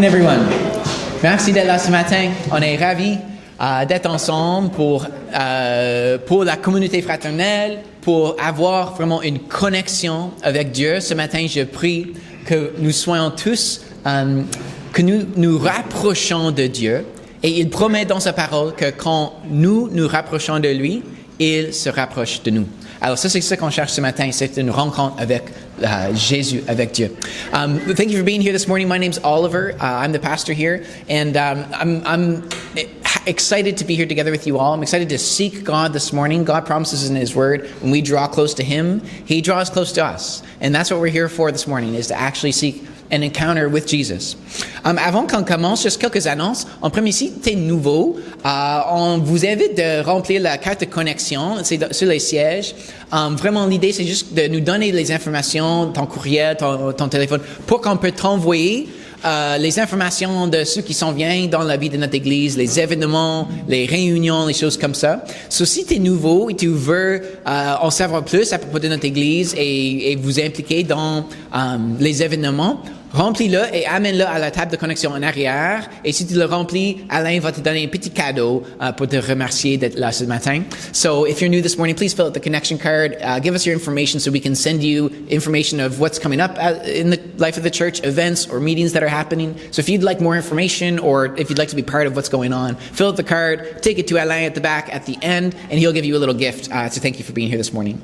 morning, everyone. Merci d'être là ce matin. On est ravis d'être ensemble pour la communauté fraternelle, pour avoir vraiment une connexion avec Dieu. Ce matin, je prie que nous soyons tous, que nous nous rapprochons de Dieu. Et il promet dans sa parole que quand nous nous rapprochons de lui, il se rapproche de nous. Alors ça, c'est ce qu'on cherche ce matin, c'est une rencontre avec Jésus, avec Dieu. Thank you for being here this morning. My name's Oliver. I'm the pastor here, and I'm excited to be here together with you all. I'm excited to seek God this morning. God promises in His Word, when we draw close to Him, He draws close to us. And that's what we're here for this morning, is to actually seek an encounter with Jesus. Avant qu'on commence, juste quelques annonces. En premier, si tu es nouveau, on vous invite de remplir la carte de connexion, c'est sur les sièges. Vraiment, l'idée, c'est juste de nous donner les informations, ton courriel, ton téléphone, pour qu'on peut t'envoyer les informations de ceux qui s'en viennent dans la vie de notre Église, les événements, les réunions, les choses comme ça. So, si tu es nouveau et tu veux en savoir plus à propos de notre Église et vous impliquer dans les événements, remplis-le et amène-le à la table de connexion en arrière. Et si tu le remplis, Alain va te donner un petit cadeau pour te remercier d'être là ce matin. So if you're new this morning, please fill out the connection card. Give us your information so we can send you information of what's coming up in the life of the church, events or meetings that are happening. So if you'd like more information or if you'd like to be part of what's going on, fill out the card, take it to Alain at the back at the end, and he'll give you a little gift to thank you for being here this morning.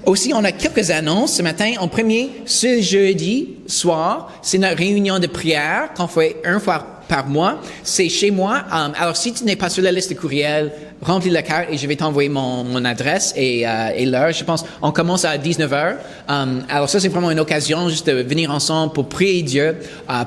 Aussi, on a quelques annonces ce matin. En premier, ce jeudi soir, c'est notre réunion de prière qu'on fait une fois par mois. C'est chez moi. Alors, si tu n'es pas sur la liste de courriels, remplis la carte et je vais t'envoyer mon adresse et l'heure. Je pense on commence à 19h. Alors ça, c'est vraiment une occasion juste de venir ensemble pour prier Dieu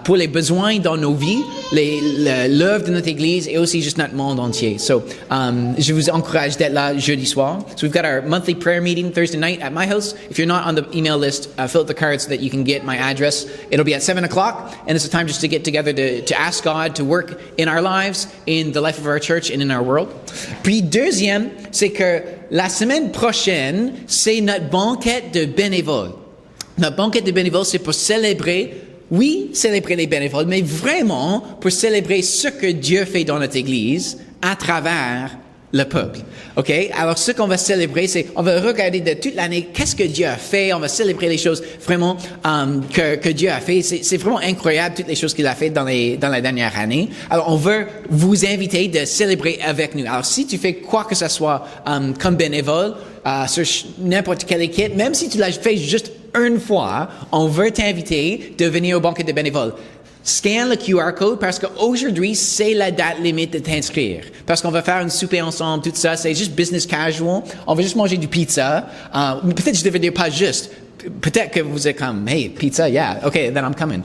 pour les besoins dans nos vies, l'œuvre de notre Église et aussi juste notre monde entier. So, je vous encourage d'être là jeudi soir. So we've got our monthly prayer meeting Thursday night at my house. If you're not on the email list, fill out the card so that you can get my address. It'll be at 7 o'clock, and it's a time just to get together to ask God to work in our lives, in the life of our church, and in our world. Puis deuxième, c'est que la semaine prochaine, c'est notre banquette de bénévoles. Notre banquette de bénévoles, c'est pour célébrer les bénévoles, mais vraiment pour célébrer ce que Dieu fait dans notre Église à travers le peuple. OK? Alors, ce qu'on va célébrer, c'est, on va regarder de toute l'année qu'est-ce que Dieu a fait. On va célébrer les choses vraiment que Dieu a fait. C'est vraiment incroyable toutes les choses qu'il a fait dans la dernière année. Alors, on veut vous inviter de célébrer avec nous. Alors, si tu fais quoi que ce soit comme bénévole sur n'importe quelle équipe, même si tu l'as fait juste une fois, on veut t'inviter de venir au banquet de bénévoles. Scan le QR code parce qu'aujourd'hui, c'est la date limite de t'inscrire. Parce qu'on va faire une souper ensemble, tout ça, c'est juste business casual. On va juste manger du pizza. Peut-être je devrais dire pas juste. Peut-être que vous êtes comme, hey, pizza, yeah, okay, then I'm coming.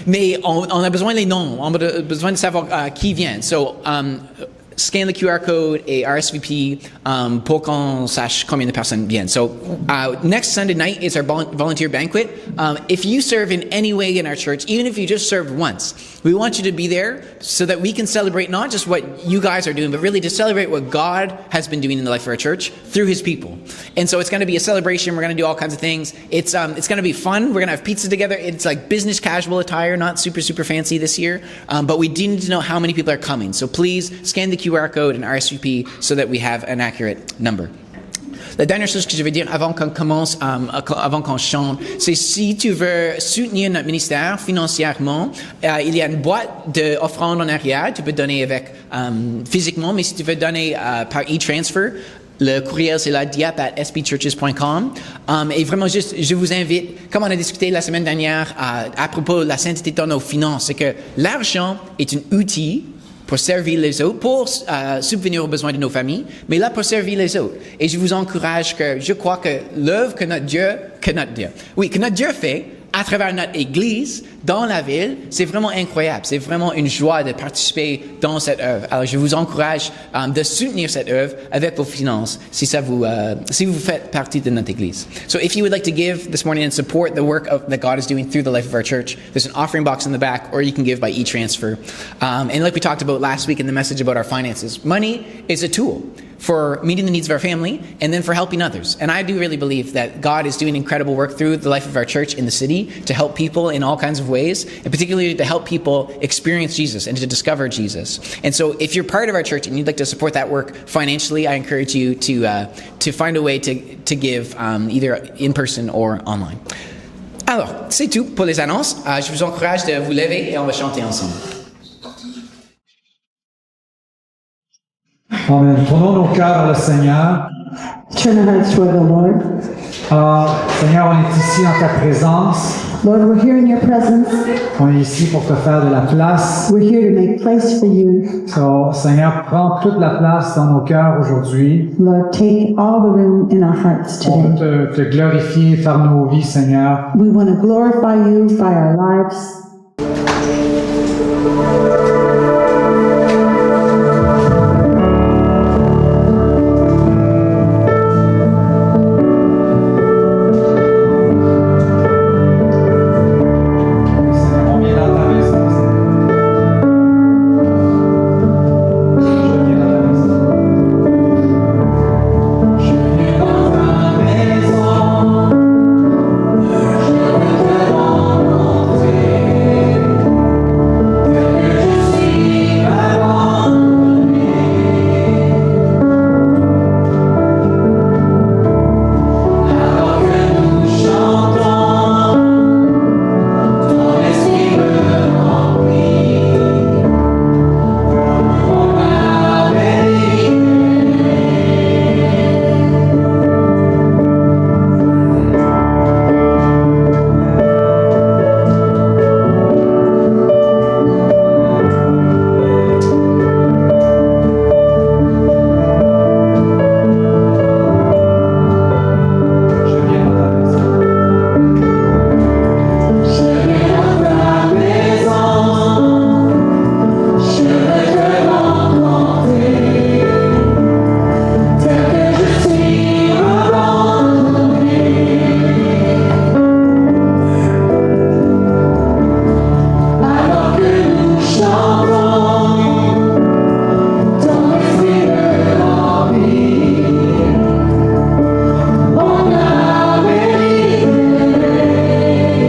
Mais on a besoin des noms. On a besoin de savoir qui vient. So, scan le QR code et RSVP pour qu'on sache combien de personnes viennent. So, next Sunday night is our volunteer banquet. If you serve in any way in our church, even if you just served once, we want you to be there so that we can celebrate not just what you guys are doing, but really to celebrate what God has been doing in the life of our church through His people. And so it's going to be a celebration. We're going to do all kinds of things. It's going to be fun. We're going to have pizza together. It's like business casual attire, not super, super fancy this year. But we do need to know how many people are coming. So please scan the QR code and RSVP so that we have an accurate number. La dernière chose que je veux dire avant qu'on commence, avant qu'on chante, c'est si tu veux soutenir notre ministère financièrement, il y a une boîte d'offrandes en arrière. Tu peux donner avec physiquement, mais si tu veux donner par e-transfer, le courriel, c'est la diap@sbchurches.com. Et vraiment, juste, je vous invite, comme on a discuté la semaine dernière à propos de la sainteté dans nos finances, c'est que l'argent est un outil pour servir les autres, pour subvenir aux besoins de nos familles, mais là pour servir les autres. Et je vous encourage que je crois que l'œuvre que notre Dieu fait à travers notre Église, dans la ville, c'est vraiment incroyable. C'est vraiment une joie de participer dans cette œuvre. Alors, je vous encourage de soutenir cette œuvre avec vos finances, si vous faites partie de notre Église. So, if you would like to give this morning and support the work that God is doing through the life of our church, there's an offering box in the back, or you can give by e-transfer. And like we talked about last week in the message about our finances, money is a tool for meeting the needs of our family, and then for helping others. And I do really believe that God is doing incredible work through the life of our church in the city to help people in all kinds of ways, and particularly to help people experience Jesus and to discover Jesus. And so if you're part of our church and you'd like to support that work financially, I encourage you to find a way to give either in person or online. Alors, c'est tout pour les annonces. Je vous encourage de vous lever et on va chanter ensemble. Amen. Tournons nos cœurs vers le Seigneur. Turn our hearts toward the Lord. Alors, Seigneur, on est ici en ta présence. Lord, we're here in your presence. On est ici pour te faire de la place. We're here to make place for you. So, Seigneur, prends toute la place dans nos cœurs aujourd'hui. Lord, take all the room in our hearts On today. veut te glorifier par nos vies, Seigneur. We want to glorify you by our lives. Seigneur, on vient dans ta maison. Je viens dans ta maison.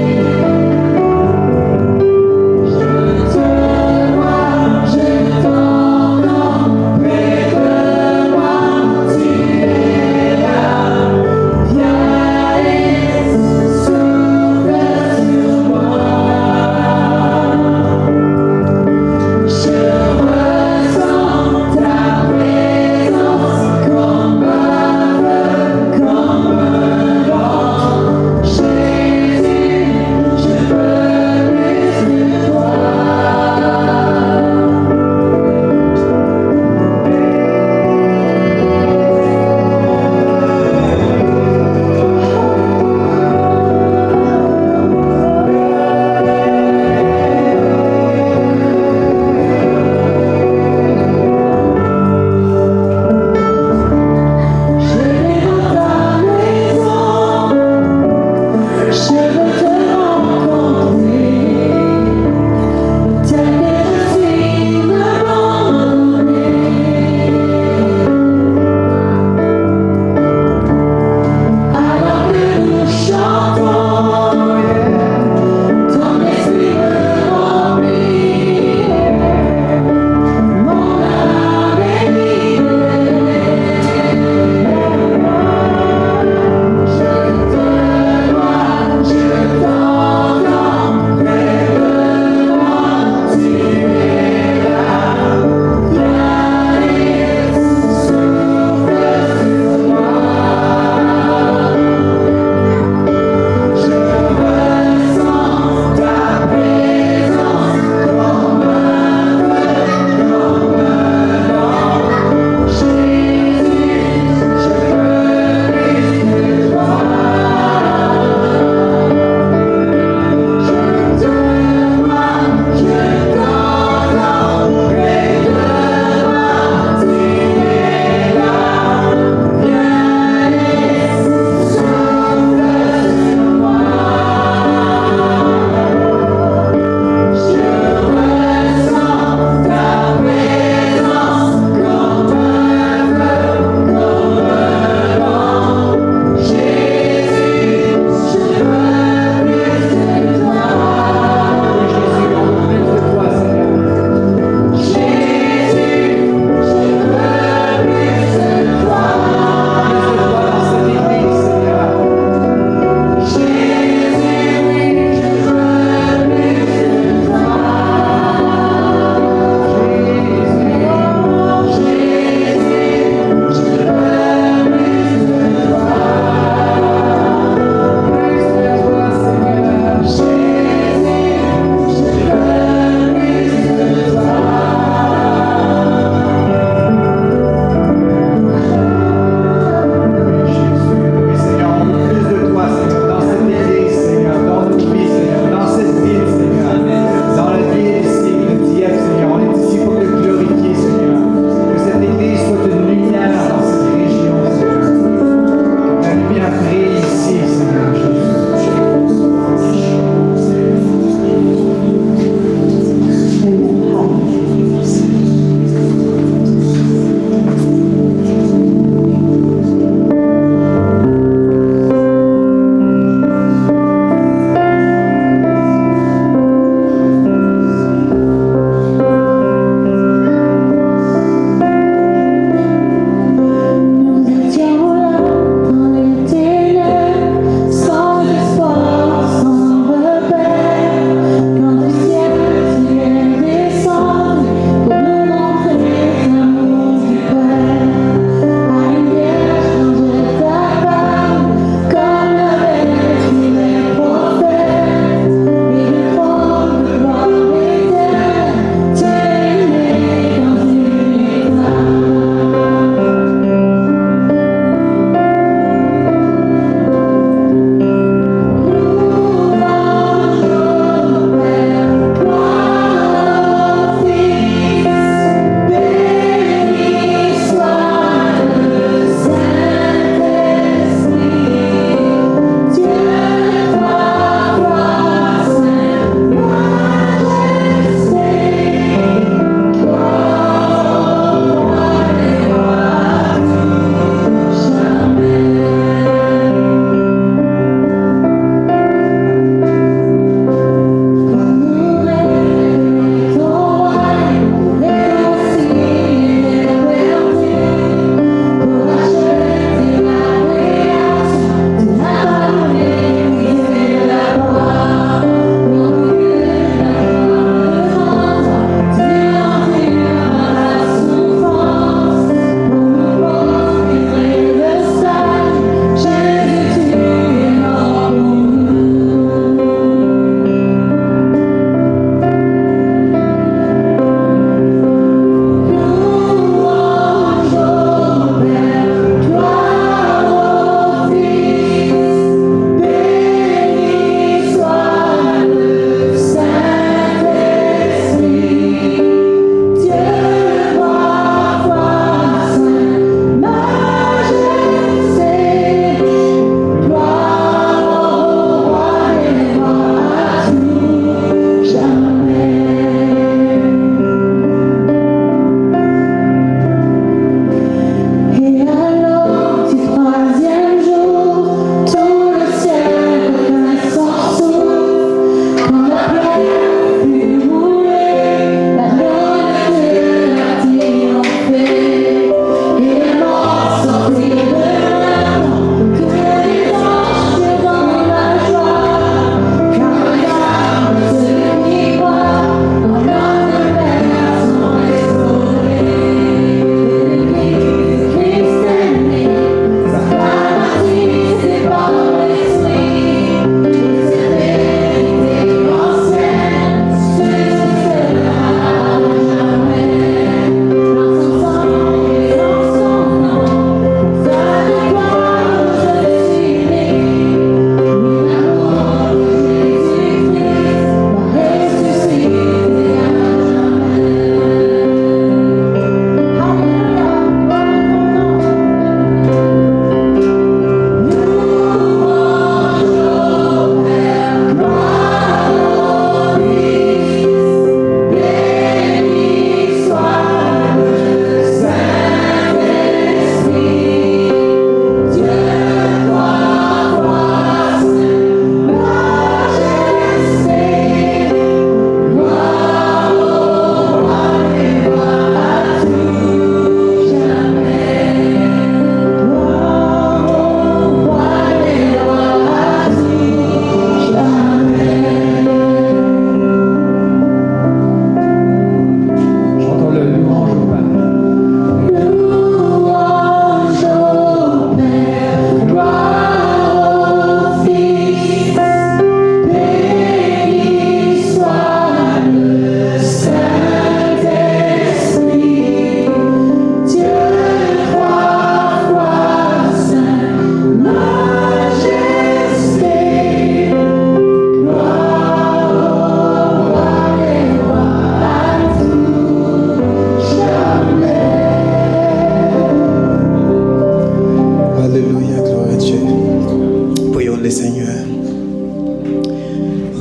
Je veux te rencontrer.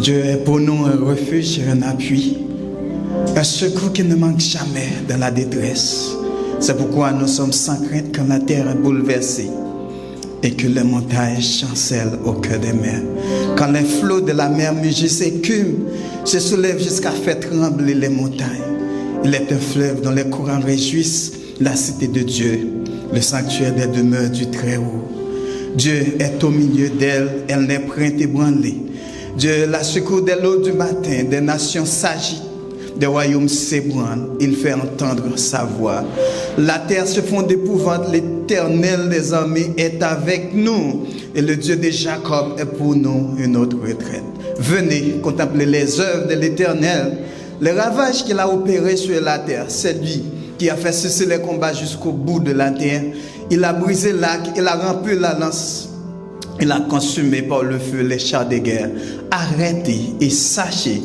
Dieu est pour nous un refuge et un appui, un secours qui ne manque jamais dans la détresse. C'est pourquoi nous sommes sans crainte quand la terre est bouleversée et que les montagnes chancellent au cœur des mers. Quand les flots de la mer mugissent et écument, se soulèvent jusqu'à faire trembler les montagnes. Il est un fleuve dont les courants réjouissent la cité de Dieu, le sanctuaire des demeures du Très-Haut. Dieu est au milieu d'elle, elle n'est point ébranlée. Dieu la secoue dès l'aube du matin, des nations s'agitent, des royaumes s'ébranlent, il fait entendre sa voix. La terre se fond d'épouvante, l'Éternel des armées est avec nous, et le Dieu de Jacob est pour nous une autre retraite. Venez contempler les œuvres de l'Éternel, les ravages qu'il a opérés sur la terre. C'est lui qui a fait cesser les combats jusqu'au bout de la terre. Il a brisé l'arc, il a rempli la lance. Il a consumé par le feu les chars de guerre. Arrêtez et sachez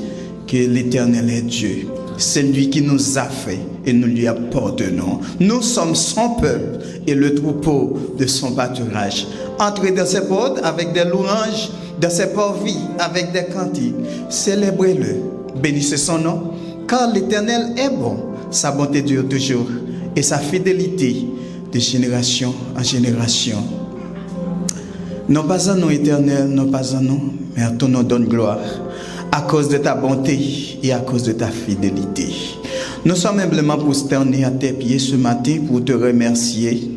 que l'Éternel est Dieu. C'est lui qui nous a fait et nous lui appartenons. Nous sommes son peuple et le troupeau de son pâturage. Entrez dans ses portes avec des louanges, dans ses parvis avec des cantiques. Célébrez-le, bénissez son nom, car l'Éternel est bon. Sa bonté dure toujours et sa fidélité de génération en génération. Non pas à nous, Éternel, non pas à nous, mais à ton nom donne gloire, à cause de ta bonté et à cause de ta fidélité. Nous sommes humblement prosternés à tes pieds ce matin pour te remercier.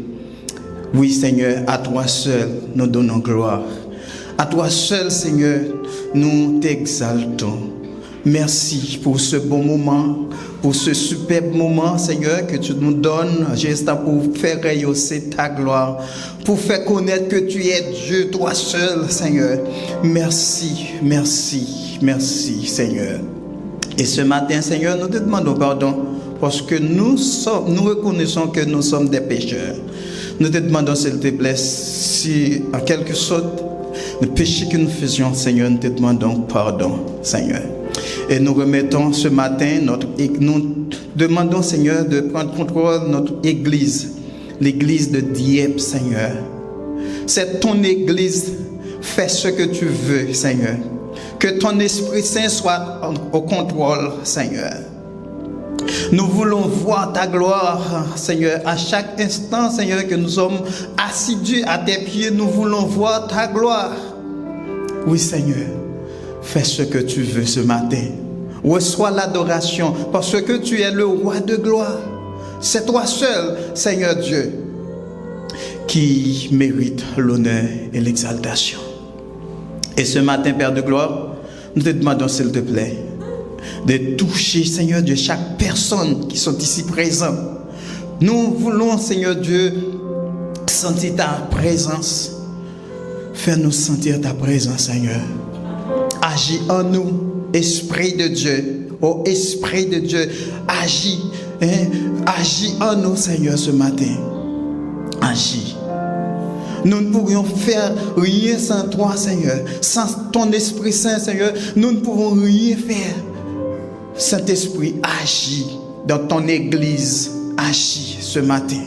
Oui, Seigneur, à toi seul, nous donnons gloire. À toi seul, Seigneur, nous t'exaltons. Merci pour ce bon moment, pour ce superbe moment, Seigneur, que tu nous donnes, juste pour faire rehausser ta gloire, pour faire connaître que tu es Dieu, toi seul, Seigneur. Merci, merci, merci, Seigneur. Et ce matin, Seigneur, nous te demandons pardon parce que nous reconnaissons que nous sommes des pécheurs. Nous te demandons, s'il te plaît, si en quelque sorte, le péché que nous faisions, Seigneur, nous te demandons pardon, Seigneur. Et nous remettons ce matin, nous demandons, Seigneur, de prendre contrôle de notre église, l'église de Dieppe, Seigneur. C'est ton église, fais ce que tu veux, Seigneur. Que ton Esprit Saint soit au contrôle, Seigneur. Nous voulons voir ta gloire, Seigneur, à chaque instant, Seigneur, que nous sommes assidus à tes pieds, nous voulons voir ta gloire. Oui, Seigneur, fais ce que tu veux ce matin. Reçois l'adoration parce que tu es le roi de gloire. C'est toi seul, Seigneur Dieu, qui mérite l'honneur et l'exaltation. Et ce matin, Père de gloire, nous te demandons, s'il te plaît, de toucher, Seigneur Dieu, chaque personne qui sont ici présentes. Nous voulons, Seigneur Dieu, sentir ta présence. Fais-nous sentir ta présence, Seigneur. Agis en nous, Esprit de Dieu. Oh, Esprit de Dieu, agis. Agis en nous, Seigneur, ce matin. Agis. Nous ne pourrions faire rien sans toi, Seigneur. Sans ton Esprit Saint, Seigneur, nous ne pouvons rien faire. Saint-Esprit, agis dans ton église. Agis ce matin.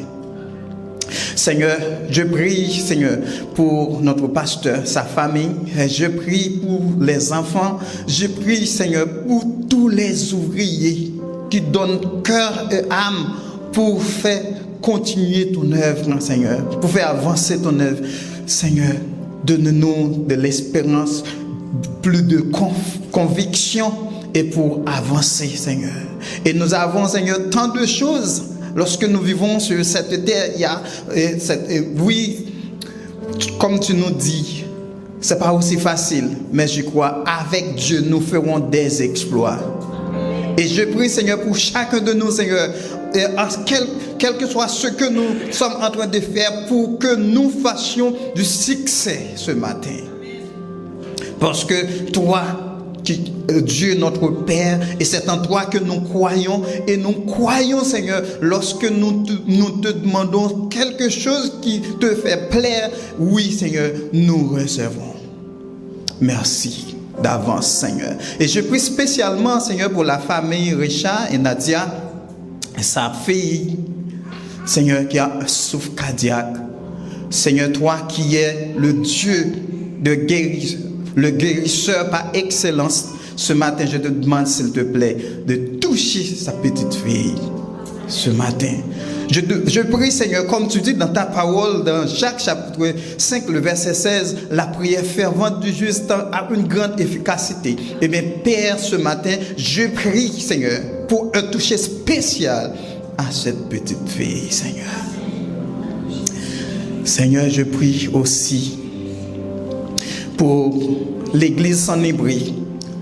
Seigneur, je prie, Seigneur, pour notre pasteur, sa famille. Je prie pour les enfants. Je prie, Seigneur, pour tous les ouvriers qui donnent cœur et âme pour faire continuer ton œuvre, Seigneur, pour faire avancer ton œuvre. Seigneur, donne-nous de l'espérance, plus de conviction et pour avancer, Seigneur. Et nous avons, Seigneur, tant de choses. Lorsque nous vivons sur cette terre, il y a oui, comme tu nous dis, c'est pas aussi facile, mais je crois, avec Dieu, nous ferons des exploits. Et je prie, Seigneur, pour chacun de nous, Seigneur, quel que soit ce que nous sommes en train de faire, pour que nous fassions du succès ce matin. Parce que toi, Dieu notre Père, et c'est en toi que nous croyons, et nous croyons, Seigneur, lorsque nous te demandons quelque chose qui te fait plaire, oui, Seigneur, nous recevons. Merci d'avance, Seigneur. Et je prie spécialement, Seigneur, pour la famille Richard et Nadia, et sa fille, Seigneur, qui a un souffle cardiaque. Seigneur, toi qui es le Dieu de guérison, le guérisseur par excellence, ce matin, je te demande, s'il te plaît, de toucher sa petite fille ce matin. Je prie, Seigneur, comme tu dis dans ta parole, dans Jacques chapitre 5, le verset 16, la prière fervente du juste a une grande efficacité. Eh bien, Père, ce matin, je prie, Seigneur, pour un toucher spécial à cette petite fille, Seigneur. Seigneur, je prie aussi pour l'église Saint-Nébri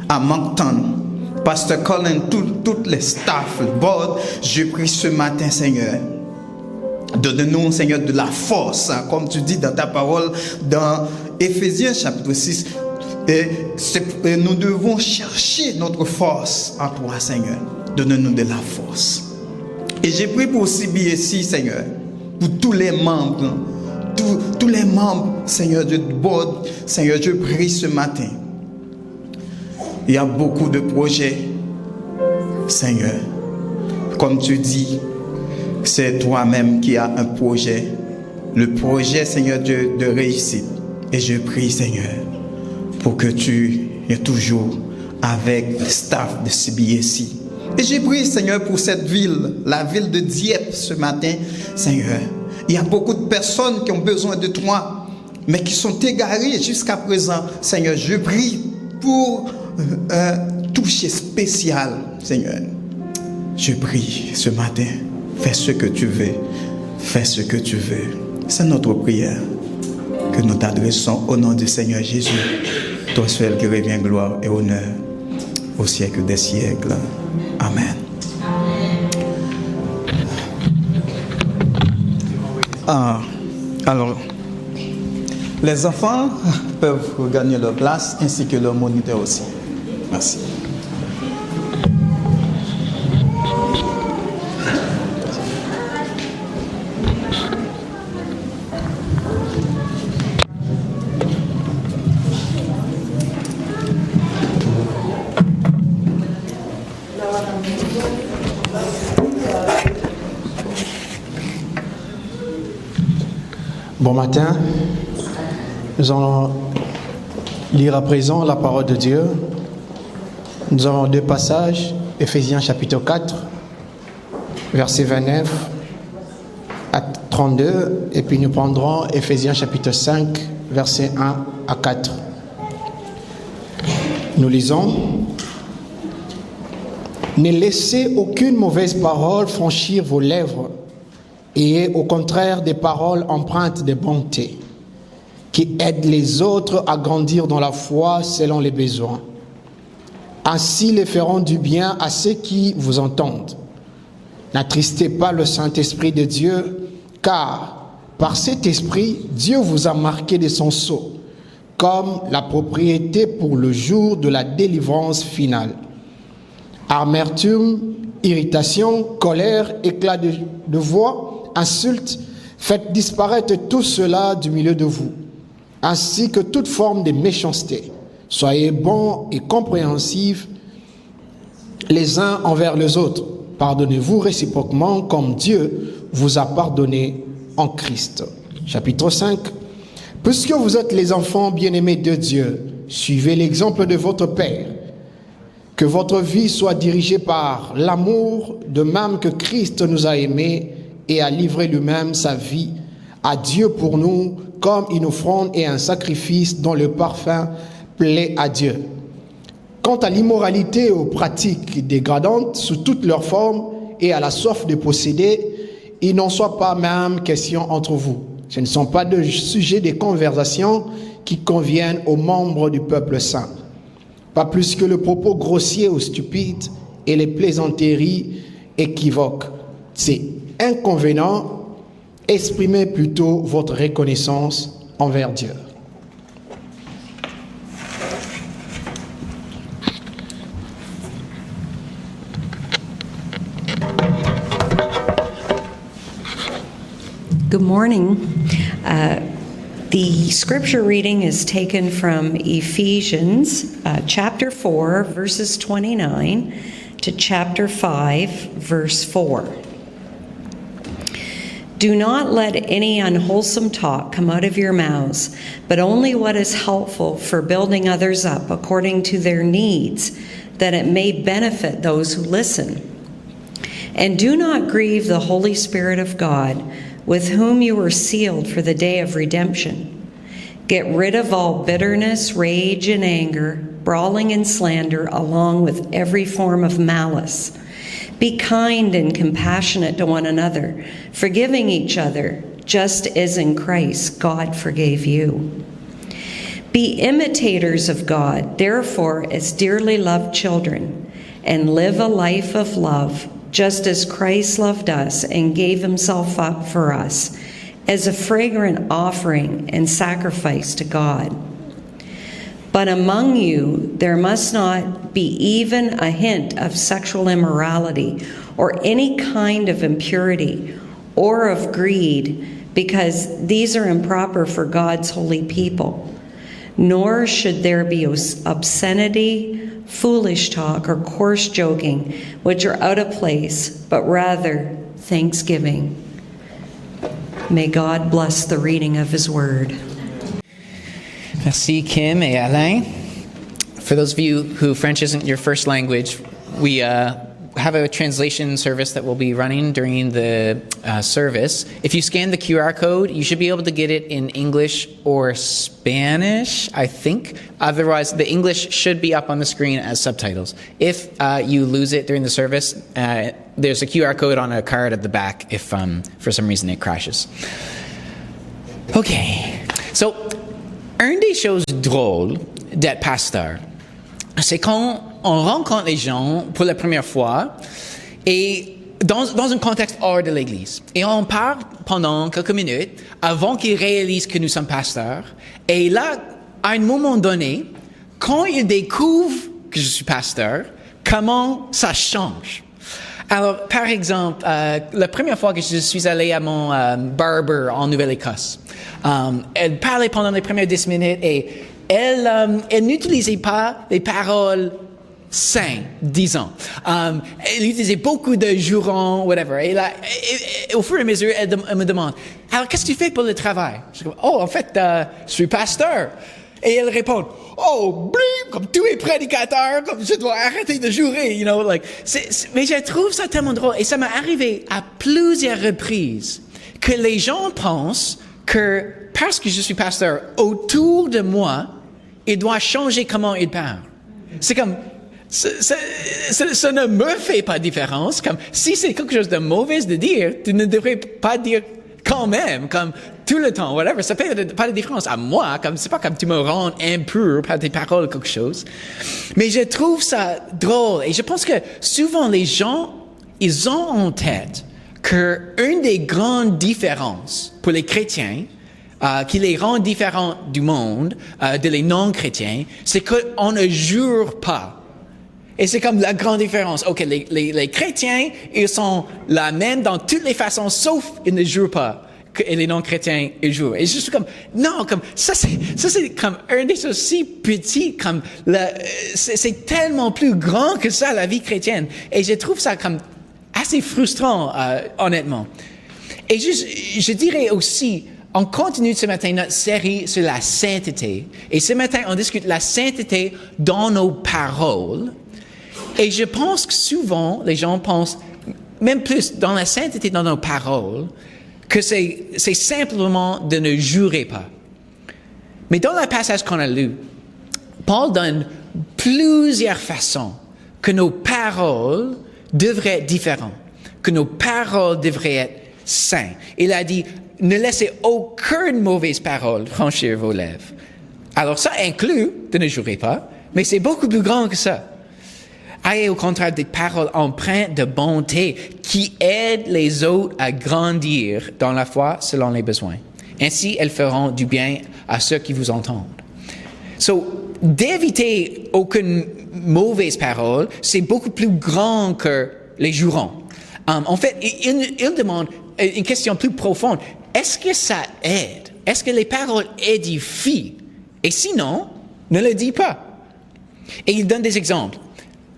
à Moncton, Pasteur Colin, toutes les staffs, le board, je prie ce matin, Seigneur, donne-nous, Seigneur, de la force, hein, comme tu dis dans ta parole, dans Éphésiens chapitre 6, et nous devons chercher notre force en toi, Seigneur. Donne-nous de la force. Et j'ai pris pour CBSI, Seigneur, pour tous les membres, tous les membres, Seigneur, du board, Seigneur, je prie ce matin. Il y a beaucoup de projets, Seigneur. Comme tu dis, c'est toi-même qui as un projet. Le projet, Seigneur, de réussite. Et je prie, Seigneur, pour que tu es toujours avec le staff de CBSI. Et j'ai prié, Seigneur, pour cette ville, la ville de Dieppe ce matin, Seigneur. Il y a beaucoup de personnes qui ont besoin de toi, mais qui sont égarées jusqu'à présent. Seigneur, je prie pour un toucher spécial, Seigneur. Je prie ce matin, fais ce que tu veux, fais ce que tu veux. C'est notre prière que nous t'adressons au nom du Seigneur Jésus, toi seul qui revient gloire et honneur au siècle des siècles. Amen. Alors, les enfants peuvent regagner leur place ainsi que leur moniteur aussi. Merci. Bon matin, nous allons lire à présent la parole de Dieu. Nous avons deux passages, Éphésiens chapitre 4, verset 29 à 32, et puis nous prendrons Éphésiens chapitre 5, verset 1 à 4. Nous lisons: Ne laissez aucune mauvaise parole franchir vos lèvres, et au contraire des paroles empreintes de bonté, qui aident les autres à grandir dans la foi selon les besoins. Ainsi les feront du bien à ceux qui vous entendent. N'attristez pas le Saint-Esprit de Dieu, car par cet Esprit, Dieu vous a marqué de son sceau, comme la propriété pour le jour de la délivrance finale. Amertume, irritation, colère, éclat de voix, insultes, faites disparaître tout cela du milieu de vous, ainsi que toute forme de méchanceté. Soyez bons et compréhensifs les uns envers les autres. Pardonnez-vous réciproquement comme Dieu vous a pardonné en Christ. Chapitre 5. Puisque vous êtes les enfants bien-aimés de Dieu, suivez l'exemple de votre Père. Que votre vie soit dirigée par l'amour, de même que Christ nous a aimés et a livré lui-même sa vie à Dieu pour nous, comme une offrande et un sacrifice dont le parfum plaît à Dieu. Quant à l'immoralité et aux pratiques dégradantes sous toutes leurs formes et à la soif de posséder, il n'en soit pas même question entre vous. Ce ne sont pas de sujets de conversation qui conviennent aux membres du peuple saint. Pas plus que le propos grossier ou stupide et les plaisanteries équivoques. C'est inconvénient. Exprimez plutôt votre reconnaissance envers Dieu. Good morning. The scripture reading is taken from Ephesians chapter 4, verses 29 to chapter 5, verse 4. Do not let any unwholesome talk come out of your mouths, but only what is helpful for building others up according to their needs, that it may benefit those who listen. And do not grieve the Holy Spirit of God, with whom you were sealed for the day of redemption. Get rid of all bitterness, rage, and anger, brawling and slander, along with every form of malice. Be kind and compassionate to one another, forgiving each other, just as in Christ God forgave you. Be imitators of God, therefore, as dearly loved children, and live a life of love, just as Christ loved us and gave himself up for us, as a fragrant offering and sacrifice to God. But among you there must not be even a hint of sexual immorality or any kind of impurity or of greed, because these are improper for God's holy people. Nor should there be obscenity, foolish talk, or coarse joking, which are out of place, but rather thanksgiving. May God bless the reading of his word. Merci, Kim et Alain. For those of you who French isn't your first language, we have a translation service that will be running during the service. If you scan the QR code, you should be able to get it in English or Spanish, I think. Otherwise, the English should be up on the screen as subtitles. If you lose it during the service, there's a QR code on a card at the back if for some reason it crashes. Okay, so un des choses drôles d'être pasteur, c'est quand on rencontre les gens pour la première fois et dans un contexte hors de l'Église. Et on parle pendant quelques minutes avant qu'ils réalisent que nous sommes pasteurs. Et là, à un moment donné, quand ils découvrent que je suis pasteur, comment ça change. Alors, par exemple, la première fois que je suis allé à mon barber en Nouvelle-Écosse, elle parlait pendant les premières 10 minutes et elle n'utilisait pas les paroles saintes, disons. Elle utilisait beaucoup de jurons, whatever. Et au fur et à mesure, elle me demande, alors qu'est-ce que tu fais pour le travail? Je dis, en fait, je suis pasteur. Et elle répond, blim, comme tous les prédicateurs, comme je dois arrêter de jurer, you know, like. Mais je trouve ça tellement drôle. Et ça m'est arrivé à plusieurs reprises que les gens pensent que parce que je suis pasteur, autour de moi, il doit changer comment il parle. C'est comme, ça ne me fait pas de différence. Comme, si c'est quelque chose de mauvais de dire, tu ne devrais pas dire quand même, comme tout le temps, whatever. Ça fait pas de différence à moi, comme c'est pas comme tu me rends impur par tes paroles ou quelque chose. Mais je trouve ça drôle et je pense que souvent les gens, ils ont en tête qu'une des grandes différences pour les chrétiens, qui les rend différents du monde, de les non-chrétiens, c'est qu'on ne jure pas. Et c'est comme la grande différence. OK, les chrétiens, ils sont la même dans toutes les façons, sauf ils ne jurent pas. Et les non-chrétiens, ils jurent. Et je suis comme, non, comme, ça c'est comme un des choses si petits, comme, c'est tellement plus grand que ça, la vie chrétienne. Et je trouve ça comme assez frustrant, honnêtement. Et je dirais aussi, on continue ce matin notre série sur la sainteté. Et ce matin, on discute la sainteté dans nos paroles. Et je pense que souvent, les gens pensent, même plus dans la sainteté dans nos paroles, que c'est simplement de ne jurer pas. Mais dans le passage qu'on a lu, Paul donne plusieurs façons que nos paroles devraient être différentes, que nos paroles devraient être saintes. Il a dit, ne laissez aucune mauvaise parole franchir vos lèvres. Alors ça inclut de ne jurer pas, mais c'est beaucoup plus grand que ça. Ayez au contraire des paroles empreintes de bonté qui aident les autres à grandir dans la foi selon les besoins. Ainsi, elles feront du bien à ceux qui vous entendent. D'éviter aucune mauvaise parole, c'est beaucoup plus grand que les jurons. En fait, il demande une question plus profonde. Est-ce que ça aide? Est-ce que les paroles édifient? Et sinon, ne le dis pas. Et il donne des exemples.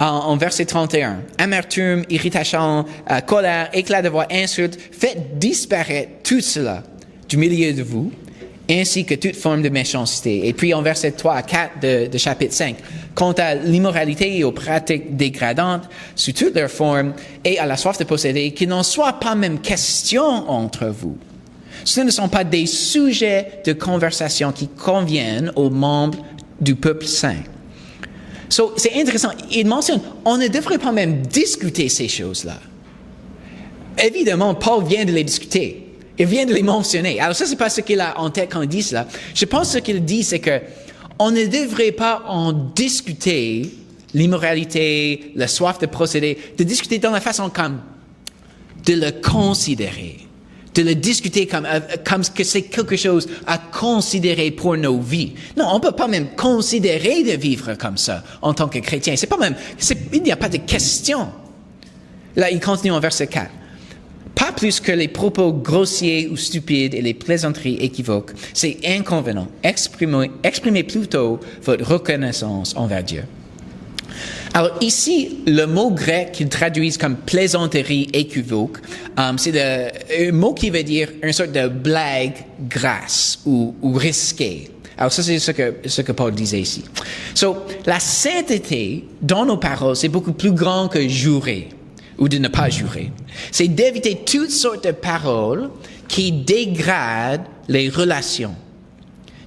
en verset 31. Amertume, irritation, colère, éclat de voix, insulte, faites disparaître tout cela du milieu de vous, ainsi que toute forme de méchanceté. Et puis en verset 3 à 4 de chapitre 5, quant à l'immoralité et aux pratiques dégradantes sous toutes leurs formes et à la soif de posséder, qu'il n'en soit pas même question entre vous. Ce ne sont pas des sujets de conversation qui conviennent aux membres du peuple saint. C'est intéressant. Il mentionne, on ne devrait pas même discuter ces choses-là. Évidemment, Paul vient de les discuter. Il vient de les mentionner. Alors ça, c'est pas ce qu'il a en tête quand il dit cela. Je pense que ce qu'il dit, c'est que on ne devrait pas en discuter l'immoralité, la soif de procéder, de discuter dans la façon comme de le considérer, de le discuter comme que c'est quelque chose à considérer pour nos vies. Non, on peut pas même considérer de vivre comme ça en tant que chrétien. Il n'y a pas de question. Là, il continue en verset 4. Pas plus que les propos grossiers ou stupides et les plaisanteries équivoques. C'est inconvenant. Exprimez plutôt votre reconnaissance envers Dieu. Alors ici, le mot grec qu'ils traduisent comme plaisanterie équivoque, c'est un mot qui veut dire une sorte de blague grasse ou risquée. Alors ça, c'est ce que Paul disait ici. La sainteté dans nos paroles, c'est beaucoup plus grand que jurer ou de ne pas jurer. C'est d'éviter toutes sortes de paroles qui dégradent les relations.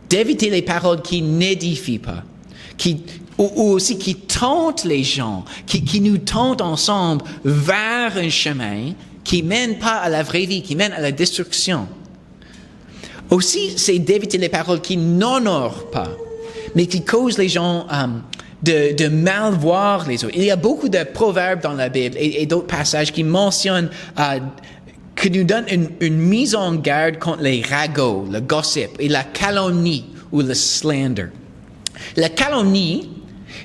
D'éviter les paroles qui n'édifient pas, ou aussi qui tentent les gens, qui nous tentent ensemble vers un chemin qui mène pas à la vraie vie, qui mène à la destruction. Aussi, c'est d'éviter les paroles qui n'honorent pas, mais qui causent les gens de mal voir les autres. Il y a beaucoup de proverbes dans la Bible et d'autres passages qui mentionnent, qui nous donnent une mise en garde contre les ragots, le gossip et la calomnie ou le slander. La calomnie,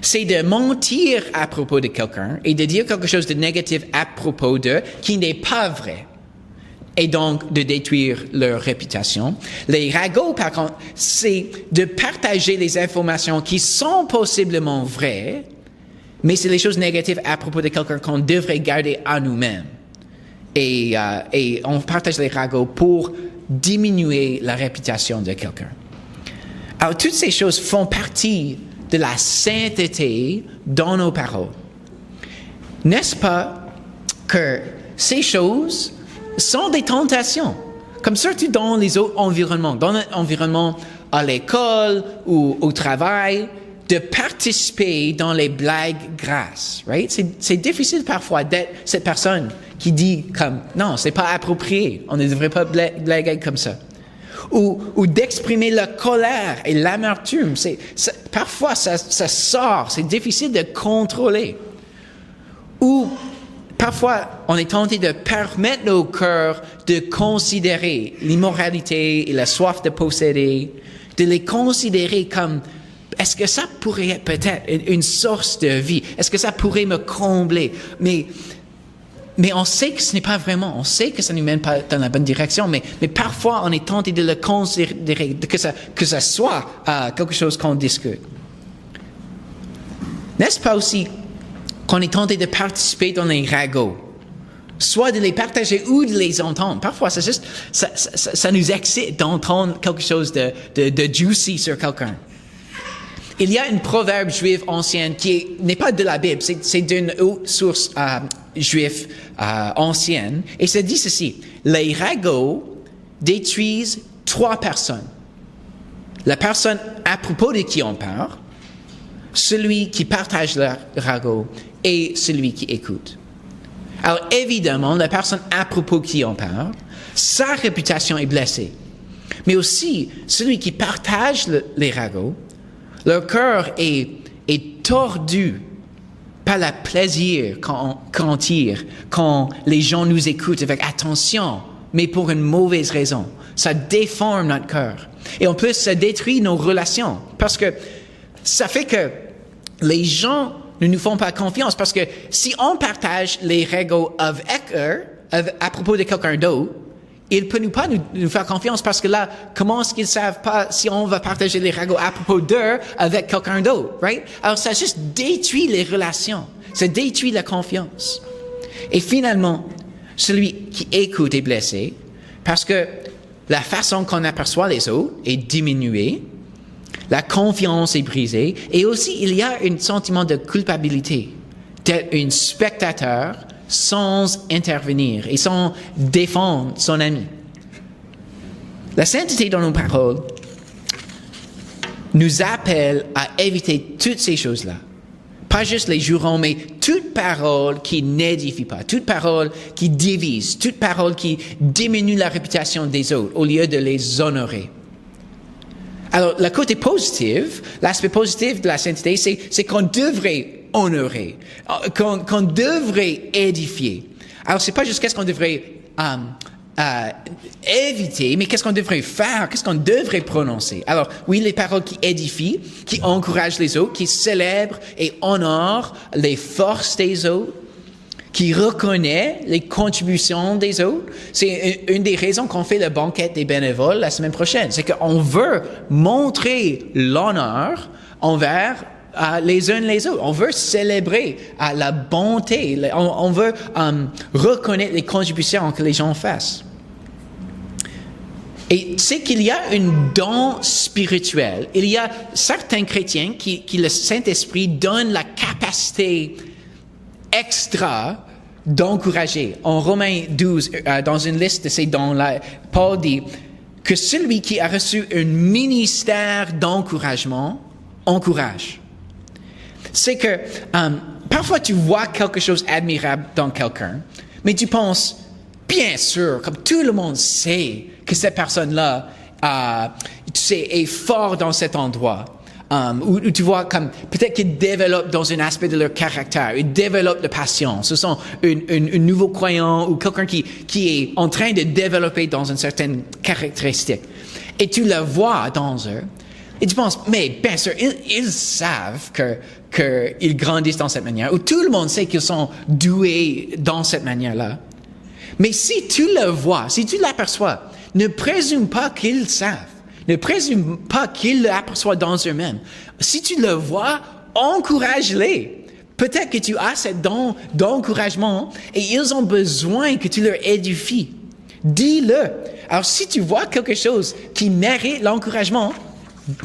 c'est de mentir à propos de quelqu'un et de dire quelque chose de négatif à propos d'eux qui n'est pas vrai, et donc de détruire leur réputation. Les ragots, par contre, c'est de partager les informations qui sont possiblement vraies, mais c'est les choses négatives à propos de quelqu'un qu'on devrait garder à nous-mêmes. Et on partage les ragots pour diminuer la réputation de quelqu'un. Alors, toutes ces choses font partie de la sainteté dans nos paroles. N'est-ce pas que ces choses sont des tentations, comme surtout dans les autres environnements, dans l'environnement à l'école ou au travail, de participer dans les blagues grasses, right? C'est difficile parfois d'être cette personne qui dit comme, non, c'est pas approprié, on ne devrait pas blaguer comme ça. Ou d'exprimer la colère et l'amertume. Parfois, ça sort, c'est difficile de contrôler. Ou parfois, on est tenté de permettre nos cœurs de considérer l'immoralité et la soif de posséder, de les considérer comme, est-ce que ça pourrait être peut-être une source de vie? Est-ce que ça pourrait me combler? Mais on sait que ce n'est pas vraiment, on sait que ça ne nous mène pas dans la bonne direction, mais parfois on est tenté de le considérer, que ça soit quelque chose qu'on discute. N'est-ce pas aussi qu'on est tenté de participer dans les ragots, soit de les partager ou de les entendre? Parfois, ça nous excite d'entendre quelque chose de juicy sur quelqu'un. Il y a une proverbe juive ancienne qui n'est pas de la Bible, c'est d'une autre source juive ancienne, et ça dit ceci: les ragots détruisent 3 personnes. La personne à propos de qui on parle, celui qui partage le ragot et celui qui écoute. Alors évidemment, la personne à propos de qui on parle, sa réputation est blessée. Mais aussi, celui qui partage les ragots, leur cœur est tordu par le plaisir qu'on tire quand les gens nous écoutent avec attention, mais pour une mauvaise raison. Ça déforme notre cœur. Et en plus, ça détruit nos relations. Parce que ça fait que les gens ne nous font pas confiance. Parce que si on partage les ragots avec eux, à propos de quelqu'un d'autre, ils ne peuvent pas nous faire confiance, parce que là, comment est-ce qu'ils ne savent pas si on va partager les ragots à propos d'eux avec quelqu'un d'autre, right? Alors ça juste détruit les relations. Ça détruit la confiance. Et finalement, celui qui écoute est blessé parce que la façon qu'on aperçoit les autres est diminuée, la confiance est brisée, et aussi il y a un sentiment de culpabilité d'être un spectateur sans intervenir et sans défendre son ami. La sainteté dans nos paroles nous appelle à éviter toutes ces choses-là. Pas juste les jurons, mais toute parole qui n'édifie pas, toute parole qui divise, toute parole qui diminue la réputation des autres au lieu de les honorer. Alors, le côté positif, l'aspect positif de la sainteté, c'est qu'on devrait honorer, qu'on devrait édifier. Alors, c'est pas juste qu'est-ce qu'on devrait éviter, mais qu'est-ce qu'on devrait faire, qu'est-ce qu'on devrait prononcer. Alors, oui, les paroles qui édifient, qui encouragent les autres, qui célèbrent et honorent les forces des autres, qui reconnaît les contributions des autres. C'est une des raisons qu'on fait le banquet des bénévoles la semaine prochaine. C'est qu'on veut montrer l'honneur envers les uns les autres. On veut célébrer la bonté. On veut reconnaître les contributions que les gens fassent. Et c'est qu'il y a un don spirituel. Il y a certains chrétiens qui le Saint-Esprit donne la capacité extra d'encourager. En Romains 12, dans une liste de ces dons-là, Paul dit que celui qui a reçu un ministère d'encouragement encourage. C'est que parfois tu vois quelque chose d'admirable dans quelqu'un, mais tu penses, bien sûr, comme tout le monde sait que cette personne-là est fort dans cet endroit. Ou tu vois comme peut-être qu'ils développent dans un aspect de leur caractère, ils développent de patience. Ce sont un nouveau croyant ou quelqu'un qui est en train de développer dans une certaine caractéristique. Et tu le vois dans eux. Et tu penses, mais bien sûr, ils savent qu'ils grandissent dans cette manière. Ou tout le monde sait qu'ils sont doués dans cette manière-là. Mais si tu le vois, si tu l'aperçois, ne présume pas qu'ils savent. Ne présume pas qu'ils l'aperçoivent dans eux-mêmes. Si tu le vois, encourage-les. Peut-être que tu as ce don d'encouragement et ils ont besoin que tu leur édifies. Dis-le. Alors, si tu vois quelque chose qui mérite l'encouragement,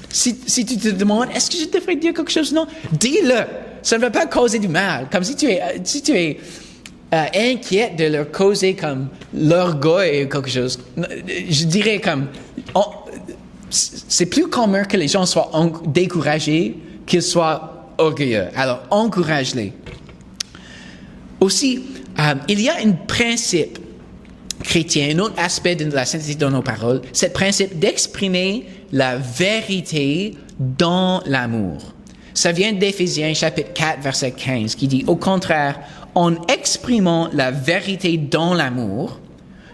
si tu te demandes, est-ce que je devrais dire quelque chose? Non, dis-le. Ça ne va pas causer du mal. Comme si tu es inquiète de leur causer comme l'orgueil ou quelque chose. Je dirais comme... c'est plus commun que les gens soient découragés qu'ils soient orgueilleux. Alors, encourage-les. Aussi, il y a un principe chrétien, un autre aspect de la sainteté dans nos paroles, c'est le principe d'exprimer la vérité dans l'amour. Ça vient d'Éphésiens chapitre 4, verset 15, qui dit, « Au contraire, en exprimant la vérité dans l'amour,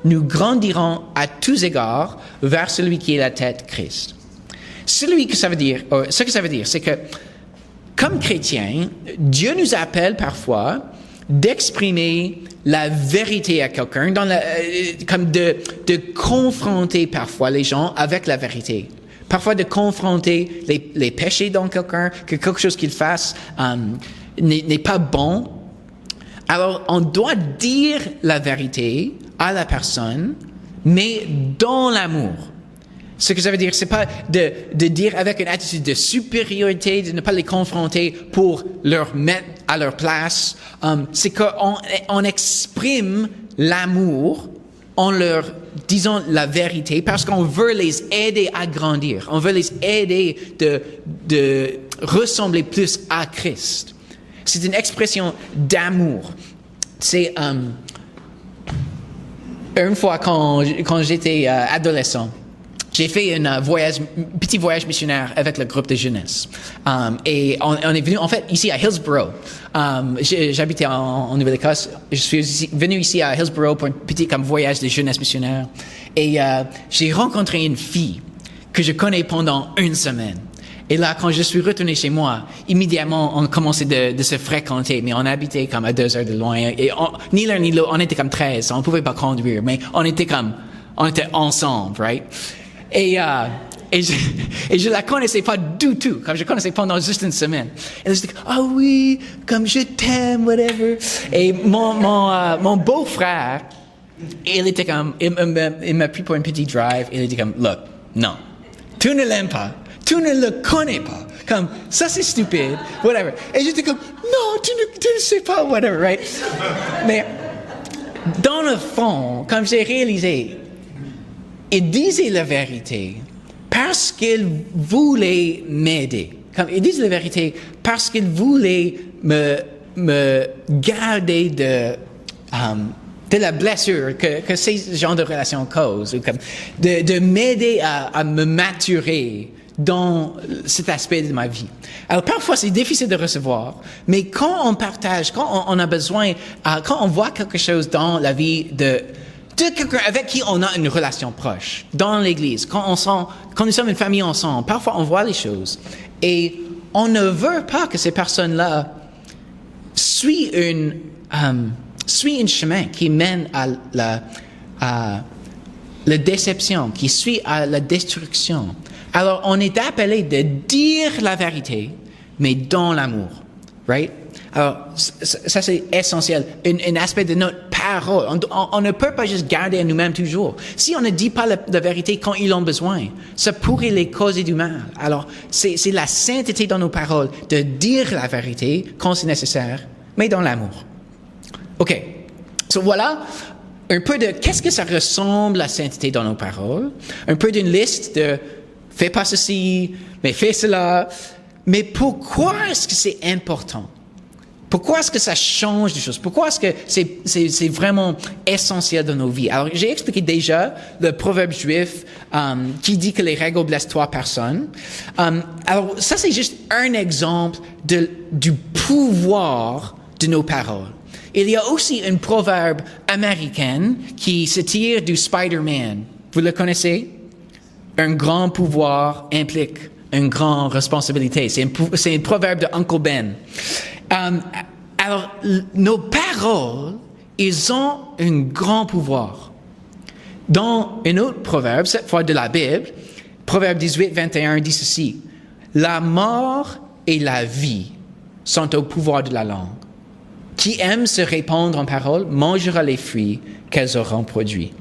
nous grandirons à tous égards vers celui qui est la tête, Christ. » Ce que ça veut dire, c'est que, comme chrétiens, Dieu nous appelle parfois d'exprimer la vérité à quelqu'un, comme de confronter parfois les gens avec la vérité. Parfois de confronter les péchés dans quelqu'un, que quelque chose qu'il fasse n'est pas bon. Alors, on doit dire la vérité à la personne, mais dans l'amour. Ce que ça veut dire, c'est pas de dire avec une attitude de supériorité, de ne pas les confronter pour leur mettre à leur place. C'est qu'on exprime l'amour en leur disant la vérité parce qu'on veut les aider à grandir. On veut les aider de ressembler plus à Christ. C'est une expression d'amour. C'est une fois quand j'étais adolescent, j'ai fait un petit voyage missionnaire avec le groupe de jeunesse. Et on est venu, en fait, ici à Hillsborough. J'habitais en Nouvelle-Écosse. Je suis venu ici à Hillsborough pour un petit voyage de jeunesse missionnaire. Et j'ai rencontré une fille que je connais pendant une semaine. Et là, quand je suis retourné chez moi, immédiatement, on commençait de se fréquenter, mais on habitait comme à 2 heures de loin. Et ni l'un ni l'autre, on était comme 13, on pouvait pas conduire, mais on était ensemble, right? Et Et je la connaissais pas du tout, comme je connaissais pendant juste une semaine. Elle disait, ah oui, comme je t'aime, whatever. Et mon beau-frère, il était comme, il m'a pris pour un petit drive, il était comme, look, non, tu ne l'aimes pas, tu ne le connais pas, comme, ça c'est stupide, whatever. Et j'étais comme, non, tu ne sais pas, whatever, right? Mais, dans le fond, comme j'ai réalisé, il disait la vérité parce qu'il voulait m'aider. Comme il disait la vérité parce qu'il voulait me garder de la blessure que ces genres de relations causent, comme de m'aider à me maturer dans cet aspect de ma vie. Alors parfois c'est difficile de recevoir, mais quand on partage, quand on a besoin, quand on voit quelque chose dans la vie de quelqu'un avec qui on a une relation proche, dans l'Église, quand nous sommes une famille ensemble, parfois on voit les choses et on ne veut pas que ces personnes-là suivent un chemin qui mène à la déception, qui suit à la destruction. Alors, on est appelé de dire la vérité, mais dans l'amour, right? Alors, ça c'est essentiel, un aspect de notre parole. On ne peut pas juste garder à nous-mêmes toujours. Si on ne dit pas la vérité quand ils ont besoin, ça pourrait les causer du mal. Alors, c'est la sainteté dans nos paroles, de dire la vérité quand c'est nécessaire, mais dans l'amour. OK. So, voilà un peu de qu'est-ce que ça ressemble la sainteté dans nos paroles, un peu d'une liste de fais pas ceci, mais fais cela. Mais pourquoi est-ce que c'est important? Pourquoi est-ce que ça change des choses? Pourquoi est-ce que c'est vraiment essentiel dans nos vies? Alors, j'ai expliqué déjà le proverbe juif qui dit que les règles blessent 3 personnes. Alors, ça, c'est juste un exemple du pouvoir de nos paroles. Il y a aussi un proverbe américain qui se tire du Spider-Man. Vous le connaissez? Un grand pouvoir implique une grande responsabilité. C'est un proverbe de Uncle Ben. Alors, nos paroles, ils ont un grand pouvoir. Dans un autre proverbe, cette fois de la Bible, Proverbe 18, 21 dit ceci. La mort et la vie sont au pouvoir de la langue. Qui aime se répandre en paroles mangera les fruits qu'elles auront produits.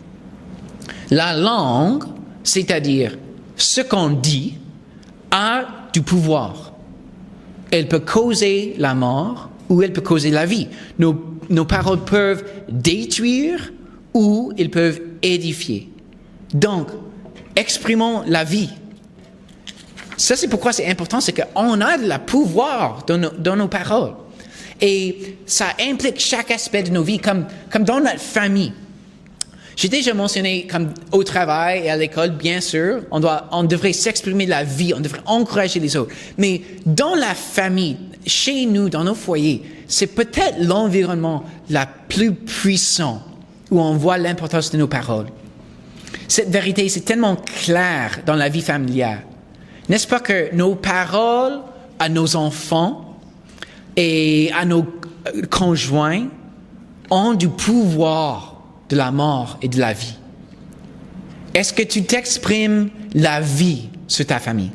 La langue, c'est-à-dire ce qu'on dit, a du pouvoir. Elle peut causer la mort ou elle peut causer la vie. Nos paroles peuvent détruire ou elles peuvent édifier. Donc, exprimons la vie. Ça, c'est pourquoi c'est important, c'est qu'on a le pouvoir dans nos paroles. Et ça implique chaque aspect de nos vies, comme dans notre famille. J'ai déjà mentionné, comme au travail et à l'école, bien sûr, on devrait s'exprimer la vie, on devrait encourager les autres. Mais dans la famille, chez nous, dans nos foyers, c'est peut-être l'environnement la plus puissant où on voit l'importance de nos paroles. Cette vérité, c'est tellement clair dans la vie familiale. N'est-ce pas que nos paroles à nos enfants et à nos conjoints ont du pouvoir de la mort et de la vie? Est-ce que tu t'exprimes la vie sur ta famille?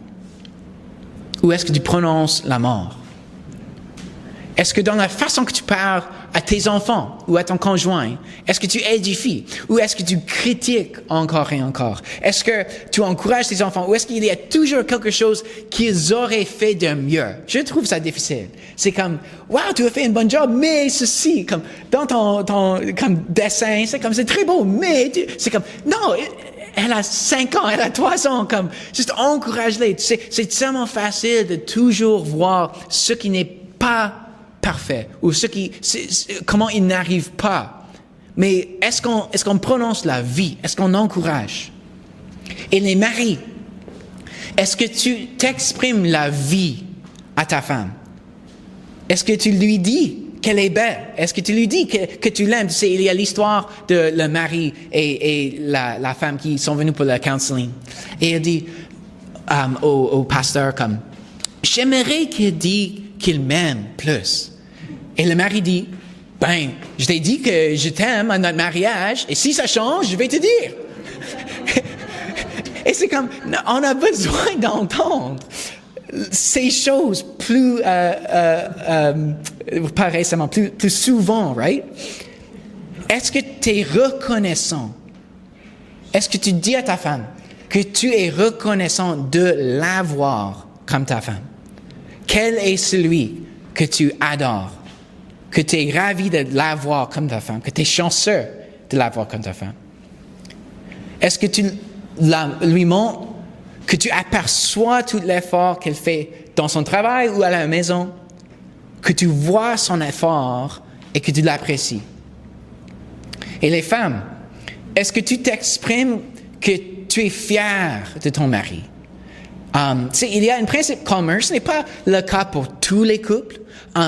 Ou est-ce que tu prononces la mort? Est-ce que dans la façon que tu parles à tes enfants ou à ton conjoint, est-ce que tu édifies? Ou est-ce que tu critiques encore et encore? Est-ce que tu encourages tes enfants? Ou est-ce qu'il y a toujours quelque chose qu'ils auraient fait de mieux? Je trouve ça difficile. C'est comme, wow, tu as fait un bon job, mais ceci, comme dans ton comme dessin, c'est très beau, mais c'est comme, non, elle a 5 ans, elle a 3 ans, comme, juste encourage-les. C'est tellement facile de toujours voir ce qui n'est pas parfait, ou comment ils n'arrivent pas. Mais est-ce qu'on prononce la vie? Est-ce qu'on encourage? Et les maris, est-ce que tu t'exprimes la vie à ta femme? Est-ce que tu lui dis qu'elle est belle? Est-ce que tu lui dis que tu l'aimes? Tu sais, il y a l'histoire de le mari et la femme qui sont venus pour le counseling. Et elle dit au pasteur comme, j'aimerais qu'il dise qu'il m'aime plus. Et le mari dit, ben, je t'ai dit que je t'aime à notre mariage, et si ça change, je vais te dire. Et c'est comme, on a besoin d'entendre ces choses plus, pas récemment, plus souvent, right? Est-ce que tu es reconnaissant? Est-ce que tu dis à ta femme que tu es reconnaissant de l'avoir comme ta femme? Quel est celui que tu adores? Que tu es ravi de l'avoir comme ta femme? Que tu es chanceux de l'avoir comme ta femme? Est-ce que tu lui montres que tu aperçois tout l'effort qu'elle fait dans son travail ou à la maison? Que tu vois son effort et que tu l'apprécies? Et les femmes, est-ce que tu t'exprimes que tu es fier de ton mari? Il y a un principe commun, ce n'est pas le cas pour tous les couples,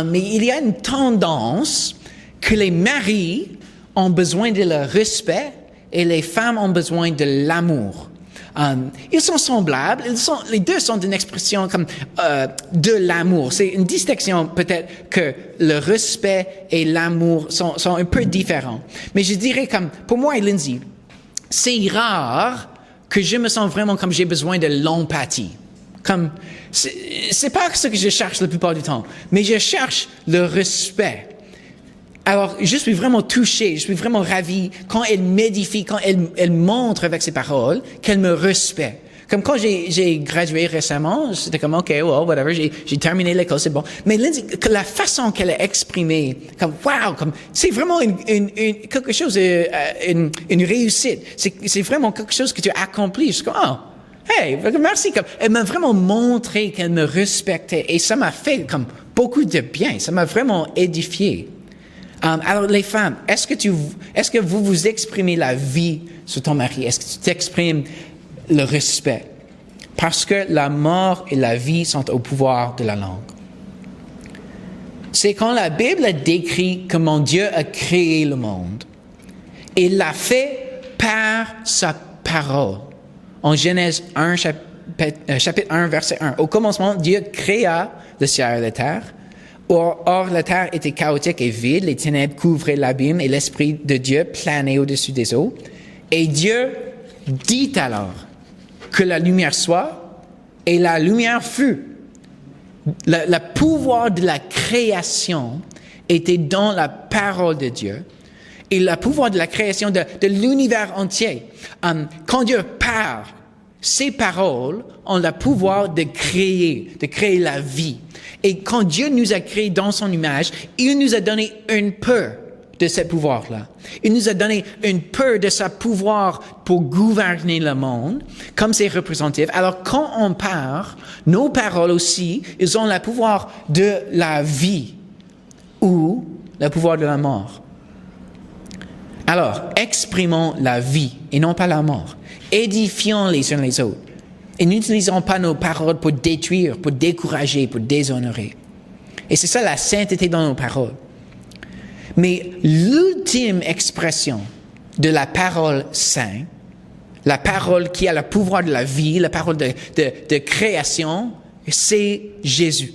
mais il y a une tendance que les maris ont besoin de le respect et les femmes ont besoin de l'amour. Ils sont semblables, les deux sont une expression comme de l'amour. C'est une distinction peut-être que le respect et l'amour sont un peu différents. Mais je dirais comme, pour moi et Lindsay, c'est rare que je me sens vraiment comme j'ai besoin de l'empathie. Comme, c'est pas ce que je cherche la plupart du temps, mais je cherche le respect. Alors, je suis vraiment touché, je suis vraiment ravi quand elle m'édifie, quand elle montre avec ses paroles qu'elle me respecte. Comme quand j'ai gradué récemment, c'était comme, OK, well, whatever, j'ai terminé l'école, c'est bon. Mais Lindsay, la façon qu'elle a exprimé, comme, wow, comme, c'est vraiment quelque chose, une réussite. C'est vraiment quelque chose que tu as accompli. Je suis comme, oh, hey, merci. Comme, elle m'a vraiment montré qu'elle me respectait et ça m'a fait comme beaucoup de bien. Ça m'a vraiment édifié. Alors, les femmes, est-ce que vous exprimez la vie sur ton mari? Est-ce que tu t'exprimes le respect? Parce que la mort et la vie sont au pouvoir de la langue. C'est quand la Bible décrit comment Dieu a créé le monde. Il l'a fait par sa parole. En Genèse 1, chapitre 1, verset 1. Au commencement, Dieu créa le ciel et la terre. Or, la terre était chaotique et vide, les ténèbres couvraient l'abîme et l'Esprit de Dieu planait au-dessus des eaux. Et Dieu dit alors que la lumière soit, et la lumière fut. Le pouvoir de la création était dans la parole de Dieu, et le pouvoir de la création de l'univers entier. Quand Dieu parle, ses paroles ont le pouvoir de créer la vie. Et quand Dieu nous a créés dans son image, il nous a donné un peu de ce pouvoir-là. Il nous a donné un peu de ce pouvoir pour gouverner le monde, comme c'est représentatif. Alors, quand on parle, nos paroles aussi, ils ont le pouvoir de la vie ou le pouvoir de la mort. Alors, exprimons la vie et non pas la mort. Édifions les uns les autres. Et n'utilisons pas nos paroles pour détruire, pour décourager, pour déshonorer. Et c'est ça la sainteté dans nos paroles. Mais l'ultime expression de la parole sainte, la parole qui a le pouvoir de la vie, la parole de création, c'est Jésus.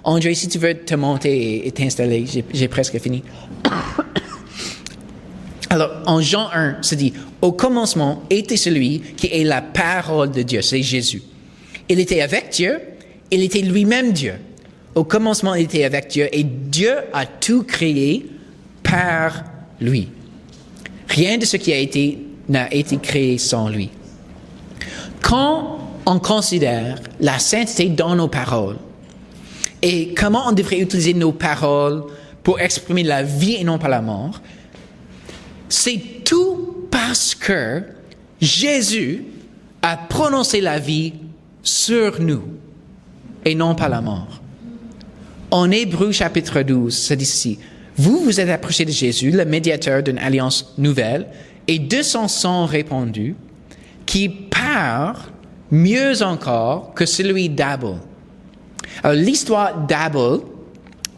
André, si tu veux te monter et t'installer, j'ai presque fini. Alors, en Jean 1, c'est dit, au commencement était celui qui est la parole de Dieu, c'est Jésus. Il était avec Dieu, il était lui-même Dieu. Au commencement, il était avec Dieu et Dieu a tout créé par lui. Rien de ce qui n'a été créé sans lui. Quand on considère la sainteté dans nos paroles et comment on devrait utiliser nos paroles pour exprimer la vie et non pas la mort, c'est tout parce que Jésus a prononcé la vie sur nous et non pas la mort. En Hébreux chapitre 12, ça dit ceci. Vous vous êtes approchés de Jésus, le médiateur d'une alliance nouvelle, et de son sang répandu, qui parle mieux encore que celui d'Abel. Alors, l'histoire d'Abel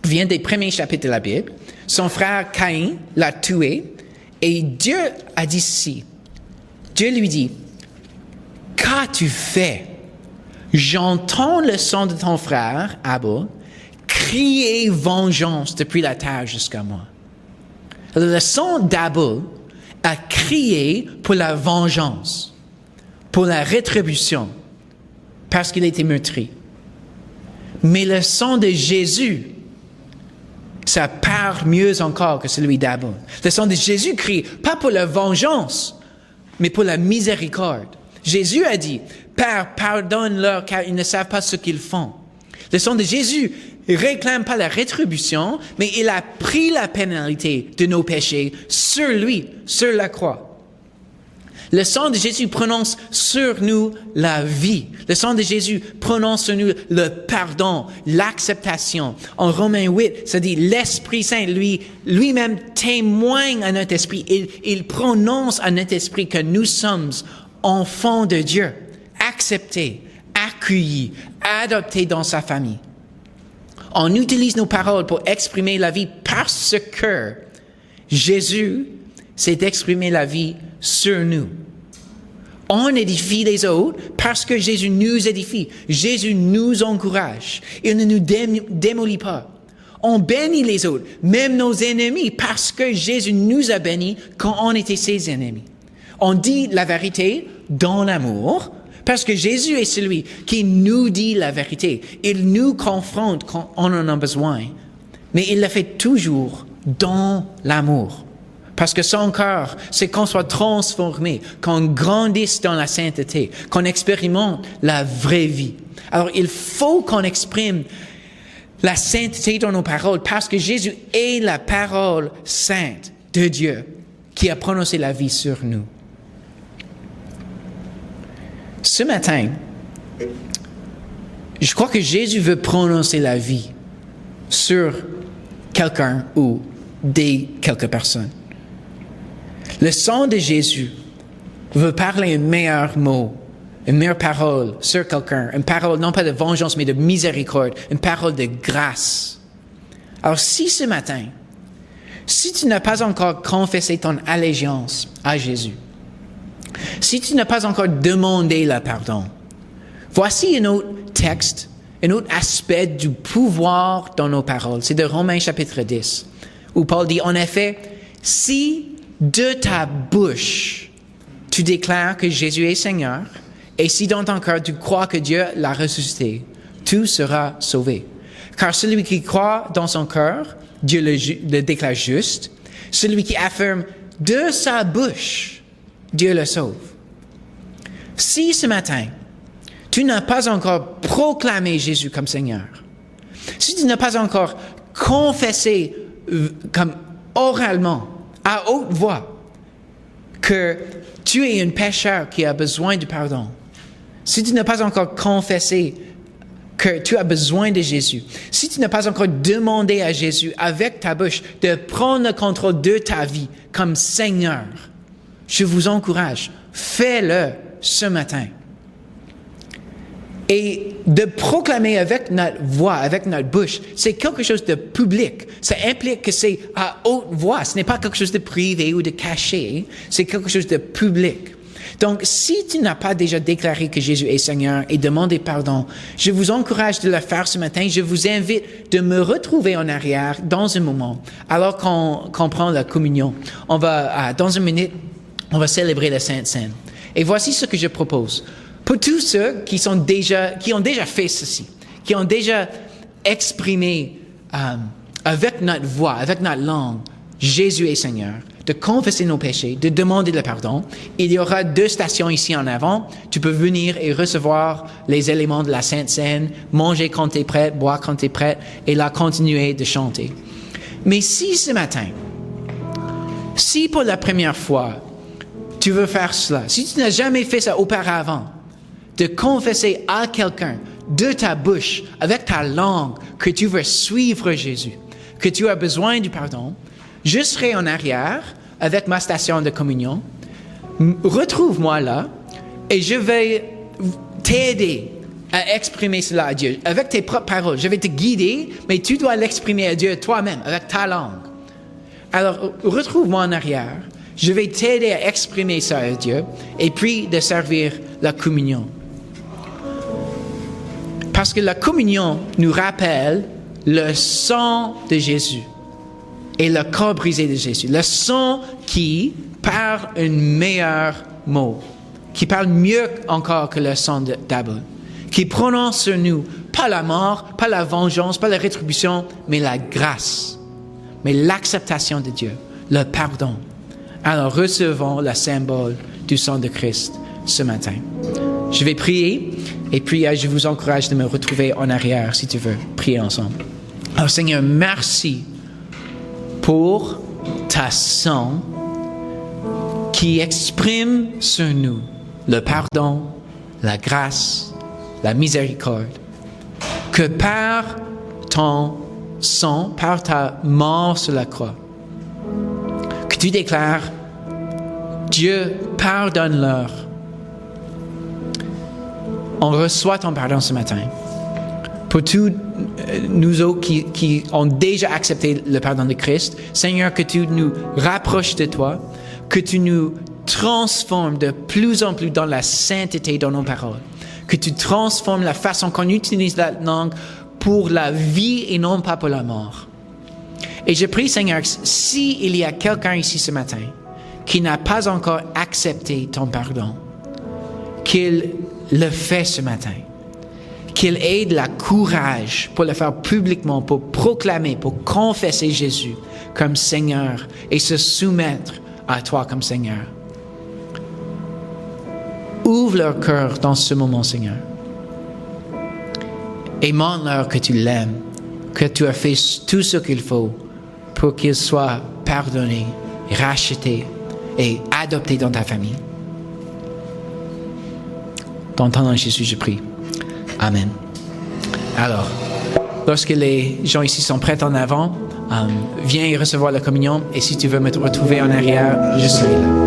vient des premiers chapitres de la Bible. Son frère Caïn l'a tué, et Dieu a dit ceci. Dieu lui dit, « Qu'as-tu fait? J'entends le son de ton frère, Abel, crier vengeance depuis la terre jusqu'à moi. » Le son d'Abel a crié pour la vengeance. pour la rétribution, parce qu'il a été meurtri. Mais le sang de Jésus, ça parle mieux encore que celui d'Abel. Le sang de Jésus crie, pas pour la vengeance, mais pour la miséricorde. Jésus a dit, Père, pardonne-leur car ils ne savent pas ce qu'ils font. Le sang de Jésus ne réclame pas la rétribution, mais il a pris la pénalité de nos péchés sur lui, sur la croix. Le sang de Jésus prononce sur nous la vie. Le sang de Jésus prononce sur nous le pardon, l'acceptation. En Romains 8, ça dit l'Esprit Saint, lui-même témoigne à notre esprit. Il prononce à notre esprit que nous sommes enfants de Dieu, acceptés, accueillis, adoptés dans sa famille. On utilise nos paroles pour exprimer la vie parce que Jésus s'est exprimé la vie sur nous. On édifie les autres parce que Jésus nous édifie. Jésus nous encourage. Il ne nous démolit pas. On bénit les autres, même nos ennemis, parce que Jésus nous a bénis quand on était ses ennemis. On dit la vérité dans l'amour, parce que Jésus est celui qui nous dit la vérité. Il nous confronte quand on en a besoin, mais il le fait toujours dans l'amour. Parce que son cœur, c'est qu'on soit transformé, qu'on grandisse dans la sainteté, qu'on expérimente la vraie vie. Alors, il faut qu'on exprime la sainteté dans nos paroles, parce que Jésus est la parole sainte de Dieu qui a prononcé la vie sur nous. Ce matin, je crois que Jésus veut prononcer la vie sur quelqu'un ou quelques personnes. Le sang de Jésus veut parler un meilleur mot, une meilleure parole sur quelqu'un, une parole non pas de vengeance mais de miséricorde, une parole de grâce. Alors si ce matin, si tu n'as pas encore confessé ton allégeance à Jésus, si tu n'as pas encore demandé le pardon, voici un autre texte, un autre aspect du pouvoir dans nos paroles. C'est de Romains chapitre 10, où Paul dit, en effet, si de ta bouche tu déclares que Jésus est Seigneur, et si dans ton cœur tu crois que Dieu l'a ressuscité, tu seras sauvé. Car celui qui croit dans son cœur, Dieu le déclare juste. Celui qui affirme de sa bouche, Dieu le sauve. Si ce matin, tu n'as pas encore proclamé Jésus comme Seigneur, si tu n'as pas encore confessé comme oralement, à haute voix, que tu es un pécheur qui a besoin de pardon, si tu n'as pas encore confessé que tu as besoin de Jésus, si tu n'as pas encore demandé à Jésus avec ta bouche de prendre le contrôle de ta vie comme Seigneur, je vous encourage, fais-le ce matin. Et de proclamer avec notre voix, avec notre bouche, c'est quelque chose de public. Ça implique que c'est à haute voix. Ce n'est pas quelque chose de privé ou de caché. C'est quelque chose de public. Donc, si tu n'as pas déjà déclaré que Jésus est Seigneur et demandé pardon, je vous encourage de le faire ce matin. Je vous invite de me retrouver en arrière dans un moment, alors qu'on prend la communion. On va, dans une minute, on va célébrer la Sainte Seine. Et voici ce que je propose. Pour tous ceux qui ont déjà fait ceci, qui ont déjà exprimé avec notre voix, avec notre langue, Jésus est Seigneur, de confesser nos péchés, de demander le pardon, il y aura 2 stations ici en avant. Tu peux venir et recevoir les éléments de la Sainte Seine, manger quand tu es prête, boire quand tu es prête, et là continuer de chanter. Mais si ce matin, si pour la première fois, tu veux faire cela, si tu n'as jamais fait ça auparavant, de confesser à quelqu'un de ta bouche, avec ta langue, que tu veux suivre Jésus, que tu as besoin du pardon, je serai en arrière avec ma station de communion. Retrouve-moi là et je vais t'aider à exprimer cela à Dieu avec tes propres paroles. Je vais te guider, mais tu dois l'exprimer à Dieu toi-même avec ta langue. Alors, retrouve-moi en arrière. Je vais t'aider à exprimer ça à Dieu et puis de servir la communion. Parce que la communion nous rappelle le sang de Jésus et le corps brisé de Jésus. Le sang qui parle un meilleur mot qui parle mieux encore que le sang d'Abel, qui prononce sur nous, pas la mort, pas la vengeance, pas la rétribution, mais la grâce, mais l'acceptation de Dieu, le pardon. Alors recevons le symbole du sang de Christ ce matin. Je vais prier et puis je vous encourage de me retrouver en arrière si tu veux prier ensemble. Alors Seigneur, merci pour ta sang qui exprime sur nous le pardon, la grâce, la miséricorde, que par ton sang, par ta mort sur la croix, que tu déclares, Dieu, pardonne-leur. On reçoit ton pardon ce matin. Pour tous nous autres qui ont déjà accepté le pardon de Christ, Seigneur, que tu nous rapproches de toi, que tu nous transformes de plus en plus dans la sainteté dans nos paroles, que tu transformes la façon qu'on utilise la langue pour la vie et non pas pour la mort. Et je prie, Seigneur, s'il y a quelqu'un ici ce matin qui n'a pas encore accepté ton pardon, qu'il le fait ce matin, qu'il ait le courage pour le faire publiquement, pour proclamer, pour confesser Jésus comme Seigneur et se soumettre à toi comme Seigneur. Ouvre leur cœur dans ce moment, Seigneur, et montre-leur que tu l'aimes, que tu as fait tout ce qu'il faut pour qu'ils soient pardonnés, rachetés et adoptés dans ta famille. Dans ton nom de Jésus, je prie. Amen. Alors, lorsque les gens ici sont prêts en avant, viens y recevoir la communion. Et si tu veux me retrouver en arrière, je serai là.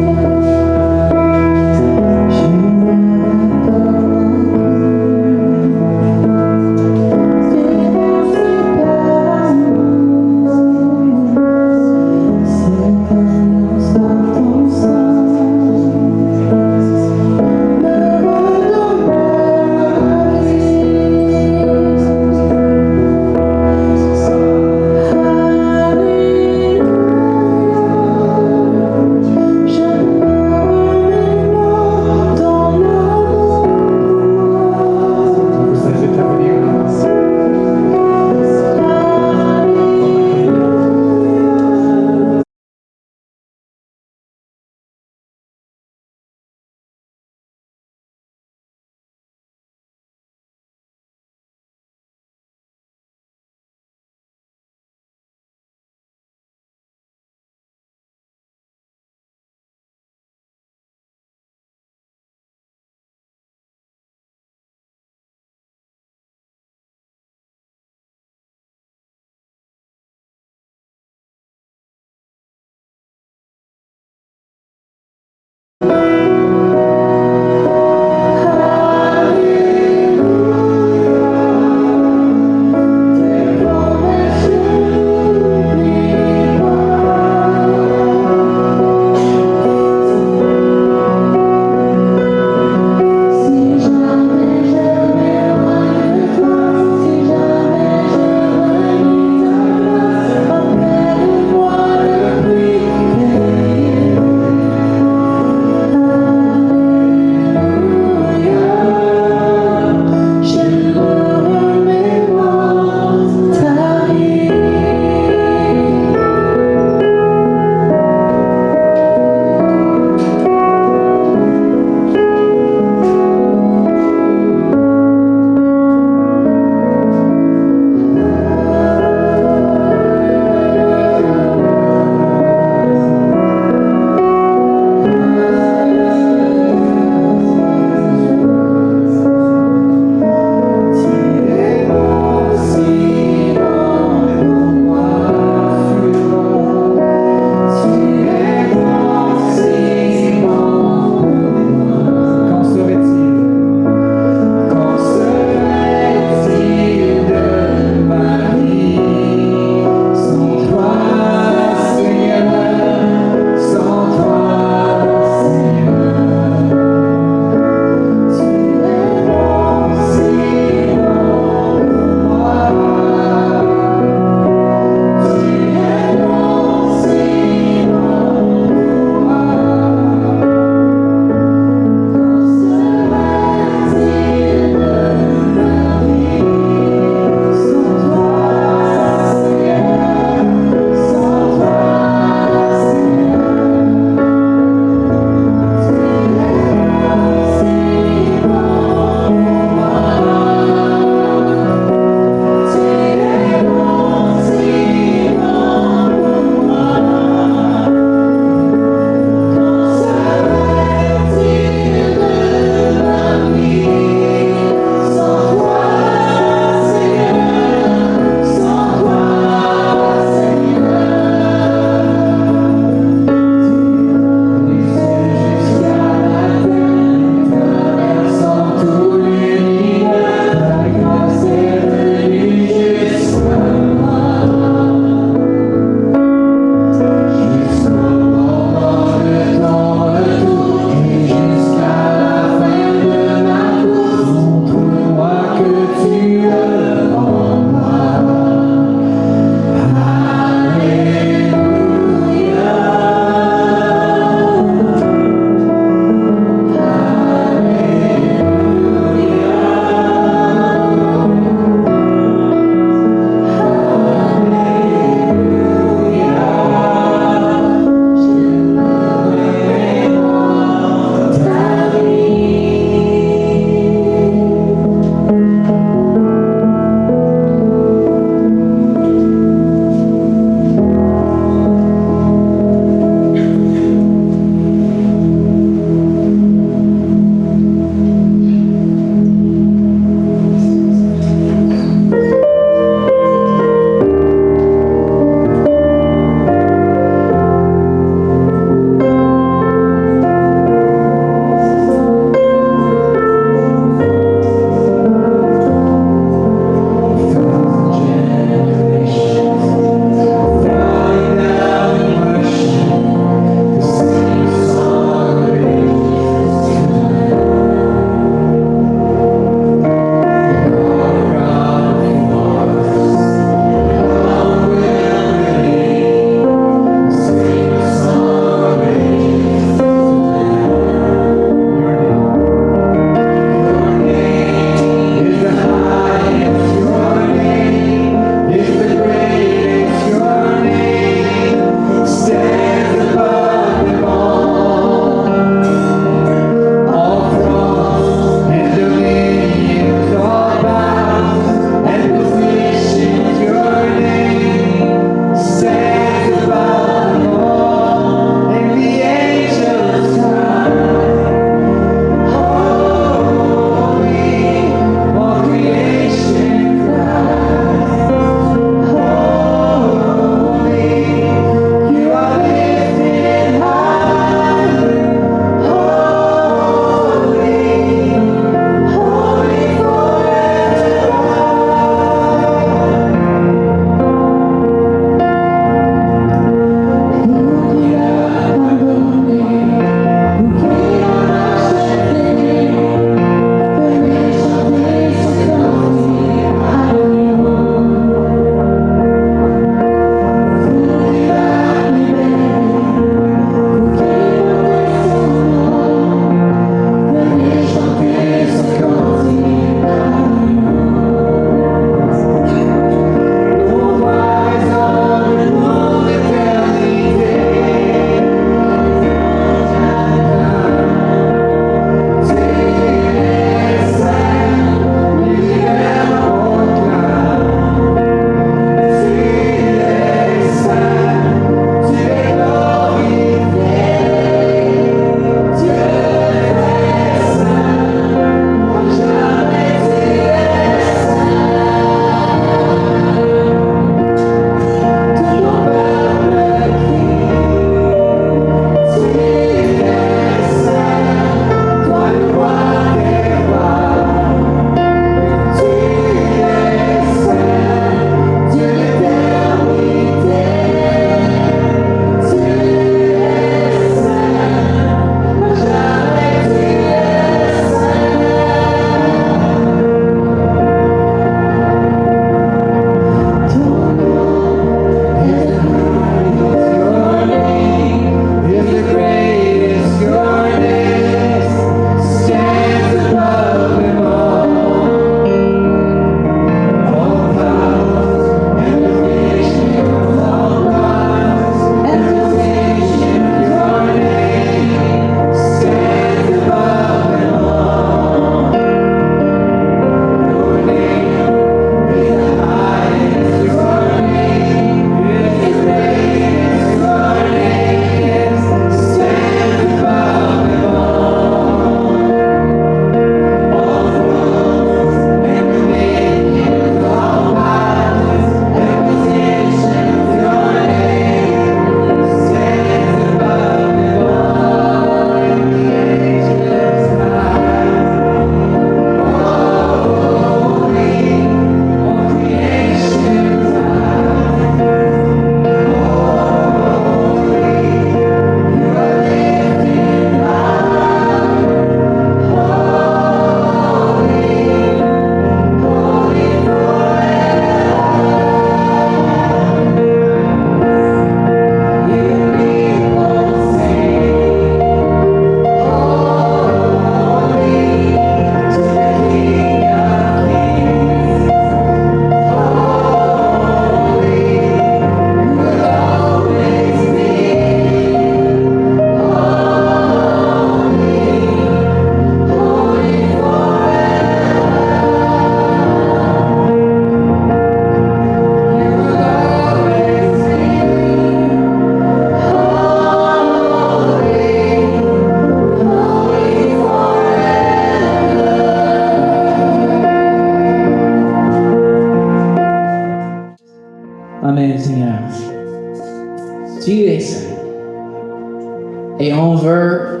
Et on veut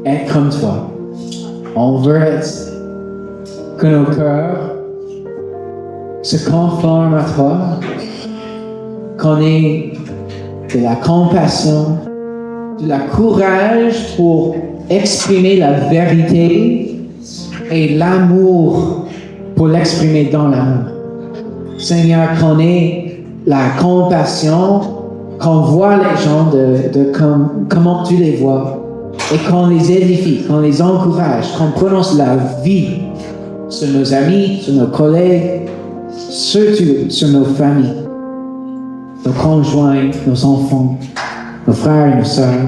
être comme toi. On veut être que nos cœurs se conforment à toi, qu'on ait de la compassion, de la courage pour exprimer la vérité et l'amour pour l'exprimer dans l'amour. Seigneur, qu'on ait la compassion, qu'on voit les gens comment tu les vois et qu'on les édifie, qu'on les encourage, qu'on prononce la vie sur nos amis, sur nos collègues, surtout sur nos familles, nos conjoints, nos enfants, nos frères et nos sœurs.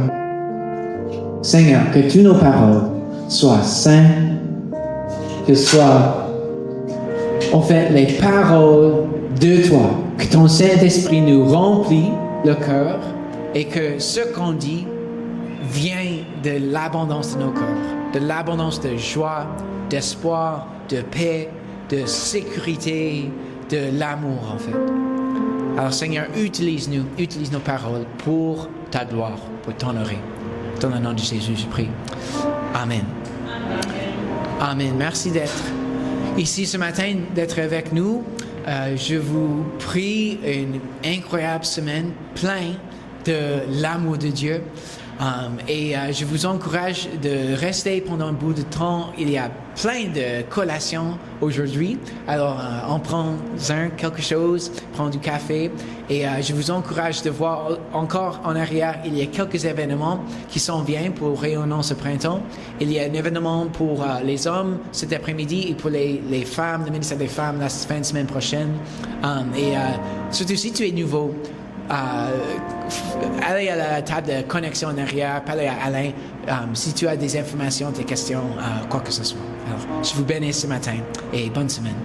Seigneur, que toutes nos paroles soient saintes, que soient en fait les paroles de toi, que ton Saint-Esprit nous remplit le cœur et que ce qu'on dit vient de l'abondance de nos cœurs, de l'abondance de joie, d'espoir, de paix, de sécurité, de l'amour en fait. Alors Seigneur, utilise nos paroles pour ta gloire, pour t'honorer. Dans le nom de Jésus, je prie. Amen. Amen. Merci d'être ici ce matin, d'être avec nous. Je vous prie une incroyable semaine pleine de l'amour de Dieu. Je vous encourage de rester pendant un bout de temps. Il y a plein de collations aujourd'hui. Alors, on prend quelque chose, prend du café. Et je vous encourage de voir encore en arrière, il y a quelques événements qui s'en viennent pour Rayonnant ce printemps. Il y a un événement pour les hommes cet après-midi et pour les femmes, le ministère des femmes la fin de semaine prochaine. Surtout si tu es nouveau, allez à la table de connexion en arrière, parlez à Alain si tu as des informations, des questions, quoi que ce soit. Alors, je vous bénis ce matin et bonne semaine.